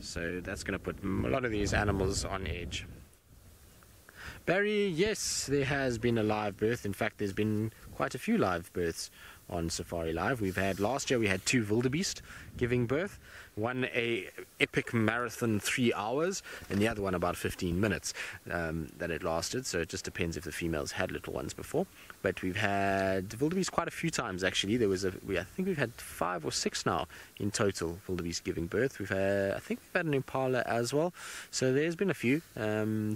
So that's going to put a lot of these animals on edge. Barry, yes, there has been a live birth. In fact, there's been quite a few live births on SafariLive. Last year we had 2 wildebeest giving birth. One a epic marathon 3 hours, and the other one about 15 minutes that it lasted. So it just depends if the females had little ones before. But we've had wildebeest quite a few times, actually. I think we've had 5 or 6 now in total wildebeest giving birth. I think we've had an impala as well. So there's been a few.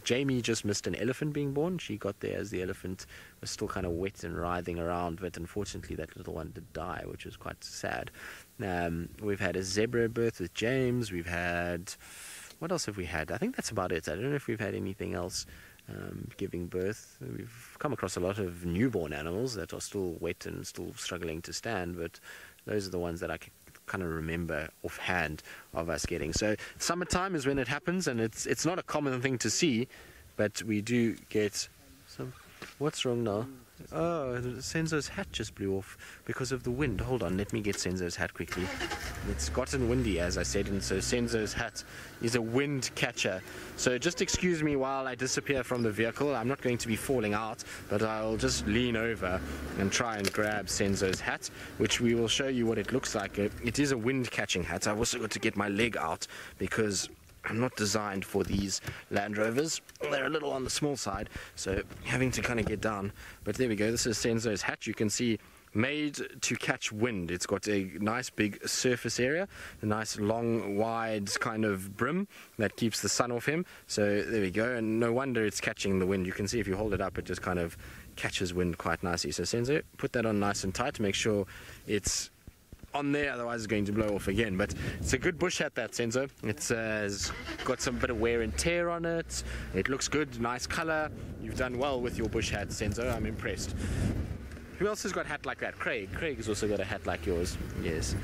Jamie just missed an elephant being born. She got there as the elephant was still kind of wet and writhing around, but unfortunately that little one did die, which was quite sad. We've had a zebra birth with James. We've had, what else have we had? I think that's about it. I don't know if we've had anything else giving birth. We've come across a lot of newborn animals that are still wet and still struggling to stand, but those are the ones that I can kind of remember offhand of us getting. So summertime is when it happens, and it's not a common thing to see, but we do get some. What's wrong now? Oh, Senzo's hat just blew off because of the wind. Hold on, let me get Senzo's hat quickly. It's gotten windy, as I said, and so Senzo's hat is a wind catcher. So just excuse me while I disappear from the vehicle. I'm not going to be falling out, but I'll just lean over and try and grab Senzo's hat, which we will show you what it looks like. It is a wind catching hat. I've also got to get my leg out because I'm not designed for these Land Rovers. They're a little on the small side, so having to kind of get down. But there we go. This is Senzo's hat. You can see made to catch wind. It's got a nice big surface area, a nice long wide kind of brim that keeps the sun off him. So there we go, and no wonder it's catching the wind. You can see if you hold it up, it just kind of catches wind quite nicely. So Senzo, put that on nice and tight to make sure it's on there, otherwise it's going to blow off again. But it's a good bush hat, that Senzo. It's got some bit of wear and tear on it. It looks good, nice color. You've done well with your bush hat, Senzo. I'm impressed. Who else has got a hat like that? Craig has also got a hat like yours. Yes.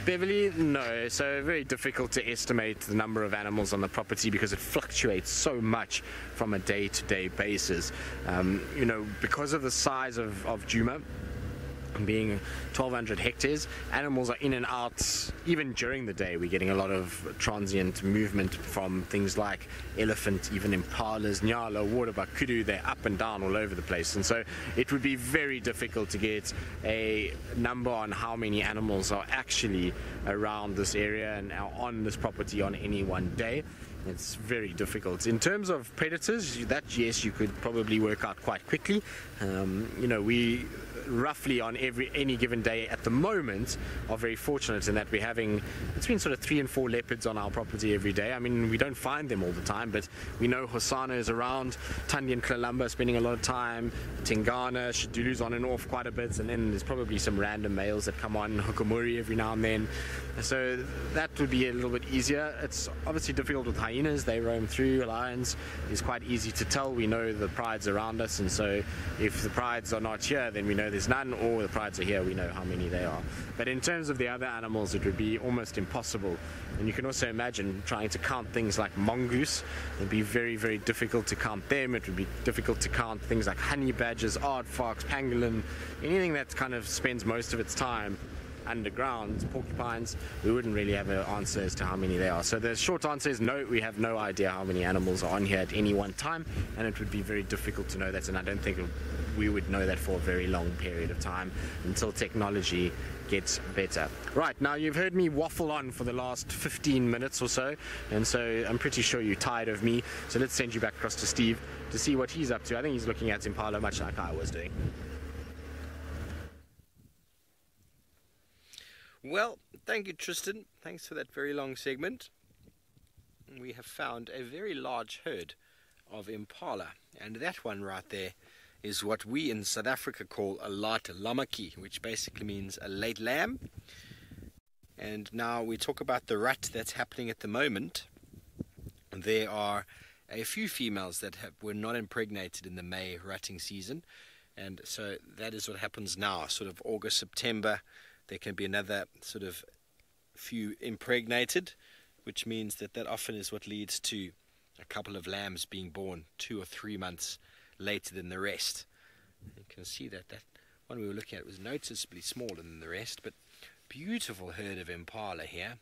Beverly, no. So very difficult to estimate the number of animals on the property because it fluctuates so much from a day-to-day basis. You know, because of the size of Djuma, being 1,200 hectares, animals are in and out even during the day. We're getting a lot of transient movement from things like elephant, even impalas, nyala, waterbuck, kudu. They're up and down all over the place, and so it would be very difficult to get a number on how many animals are actually around this area and are on this property on any one day. It's very difficult. In terms of predators, that yes, you could probably work out quite quickly. You know, we roughly on any given day at the moment are very fortunate in that we're having between sort of 3 and 4 leopards on our property every day. I mean, we don't find them all the time, but we know Hosanna is around, Tandi and Kalamba spending a lot of time, Tingana, Shadulu's on and off quite a bit, and then there's probably some random males that come on, Hukumuri every now and then. So that would be a little bit easier. It's obviously difficult with hyenas. They roam through. Lions is quite easy to tell. We know the prides around us, and so if the prides are not here, then we know there's none, or the prides are here, we know how many they are. But in terms of the other animals, it would be almost impossible. And you can also imagine trying to count things like mongoose. It'd be very, very difficult to count them. It would be difficult to count things like honey badgers, aardvarks, pangolin, anything that kind of spends most of its time underground, porcupines. We wouldn't really have an answer as to how many they are. So the short answer is no, we have no idea how many animals are on here at any one time, and it would be very difficult to know that, and I don't think we would know that for a very long period of time until technology gets better. Right, now you've heard me waffle on for the last 15 minutes or so, and so I'm pretty sure you're tired of me, so let's send you back across to Steve to see what he's up to. I think he's looking at impala much like I was doing. Well, thank you, Tristan. Thanks for that very long segment. We have found a very large herd of impala, and that one right there is what we in South Africa call a late lamaki, which basically means a late lamb. And now we talk about the rut that's happening at the moment. There are a few females that were not impregnated in the May rutting season, and so that is what happens now. Sort of August, September, there can be another sort of few impregnated, which means that often is what leads to a couple of lambs being born 2 or 3 months later than the rest. You can see that one we were looking at was noticeably smaller than the rest, but beautiful herd of impala here.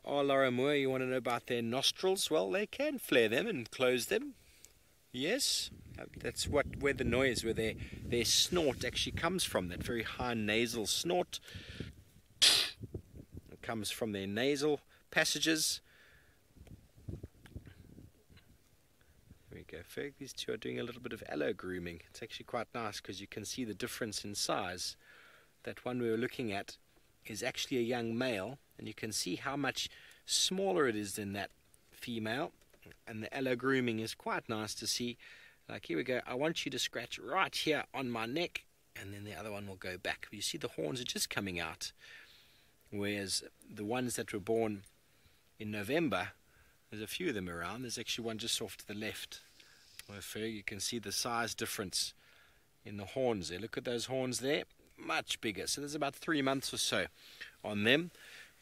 Oh, Laura Moore, you want to know about their nostrils? Well, they can flare them and close them. Yes, that's where the noise, where their snort actually comes from, that very high nasal snort. It comes from their nasal passages. There we go, Ferg. These two are doing a little bit of aloe grooming. It's actually quite nice because you can see the difference in size. That one we were looking at is actually a young male, and you can see how much smaller it is than that female. And the aloe grooming is quite nice to see. Like, here we go. I want you to scratch right here on my neck, and then the other one will go back. You see the horns are just coming out. Whereas the ones that were born in November, there's a few of them around. There's actually one just off to the left. You can see the size difference in the horns there. Look at those horns there. Much bigger. So there's about 3 months or so on them.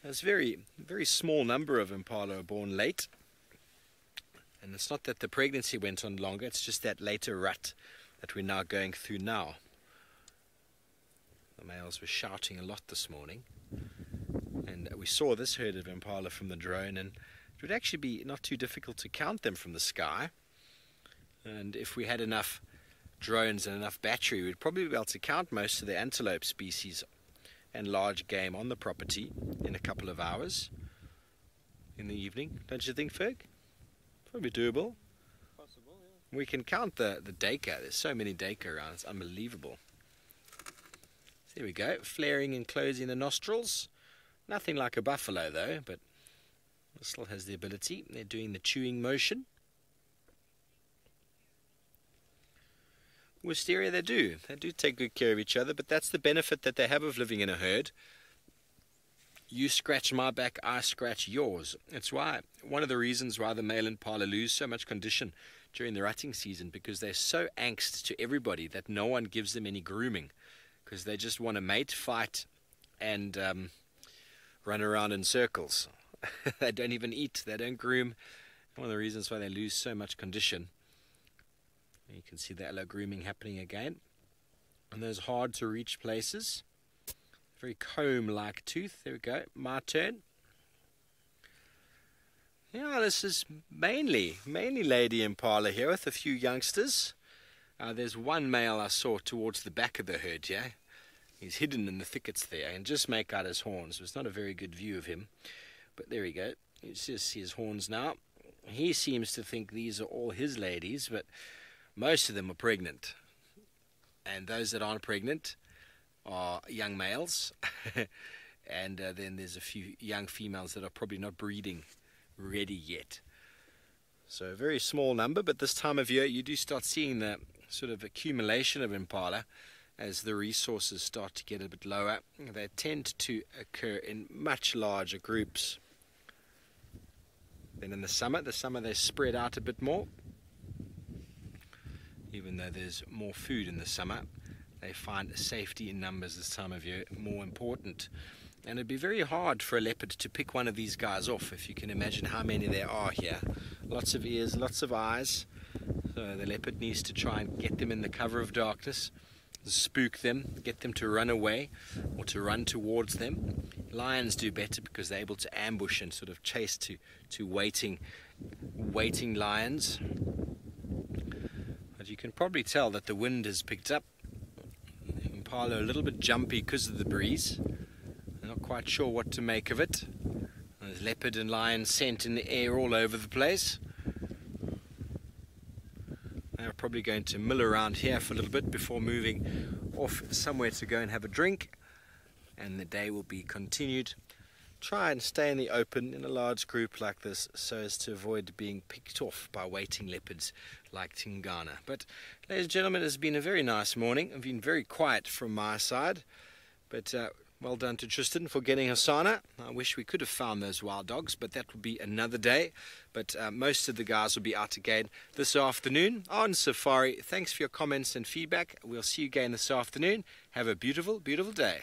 There's very small number of impala are born late. And it's not that the pregnancy went on longer, it's just that later rut that we're now going through now. The males were shouting a lot this morning. And we saw this herd of impala from the drone, and it would actually be not too difficult to count them from the sky. And if we had enough drones and enough battery, we'd probably be able to count most of the antelope species and large game on the property in a couple of hours in the evening. Don't you think, Ferg? Probably doable. Possible, yeah. We can count the dacre. There's so many dacre around. It's unbelievable. There we go. Flaring and closing the nostrils. Nothing like a buffalo, though, but it still has the ability. They're doing the chewing motion. Wisteria, they do. They do take good care of each other, but that's the benefit that they have of living in a herd. You scratch my back, I scratch yours. It's why, one of the reasons why the male impala lose so much condition during the rutting season, because they're so angst to everybody that no one gives them any grooming, because they just want to mate, fight, and run around in circles. They don't even eat, they don't groom. One of the reasons why they lose so much condition. You can see the aloe grooming happening again. And those hard to reach places. Very comb-like tooth. There we go. My turn. Yeah, this is mainly lady impala here with a few youngsters. There's one male I saw towards the back of the herd, yeah. He's hidden in the thickets there and just make out his horns. It's not a very good view of him. But there we go. You just see his horns now. He seems to think these are all his ladies, but most of them are pregnant. And those that aren't pregnant are young males. And then there's a few young females that are probably not breeding ready yet. So a very small number, but this time of year you do start seeing the sort of accumulation of impala as the resources start to get a bit lower. They tend to occur in much larger groups. Then in the summer they spread out a bit more. Even though there's more food in the summer, they find safety in numbers this time of year more important. And it'd be very hard for a leopard to pick one of these guys off, if you can imagine how many there are here. Lots of ears, lots of eyes. So the leopard needs to try and get them in the cover of darkness, spook them, get them to run away or to run towards them. Lions do better because they're able to ambush and sort of chase to waiting lions. But you can probably tell that the wind has picked up. The impala are a little bit jumpy because of the breeze. They're not quite sure what to make of it. There's leopard and lion scent in the air all over the place. They're probably going to mill around here for a little bit before moving off somewhere to go and have a drink. And the day will be continued try and stay in the open in a large group like this so as to avoid being picked off by waiting leopards like Tingana. But, ladies and gentlemen, it's been a very nice morning. I've been very quiet from my side, but well done to Tristan for getting Hosana. I wish we could have found those wild dogs, but that would be another day. But most of the guys will be out again this afternoon on safari. Thanks for your comments and feedback. We'll see you again this afternoon. Have a beautiful, beautiful day.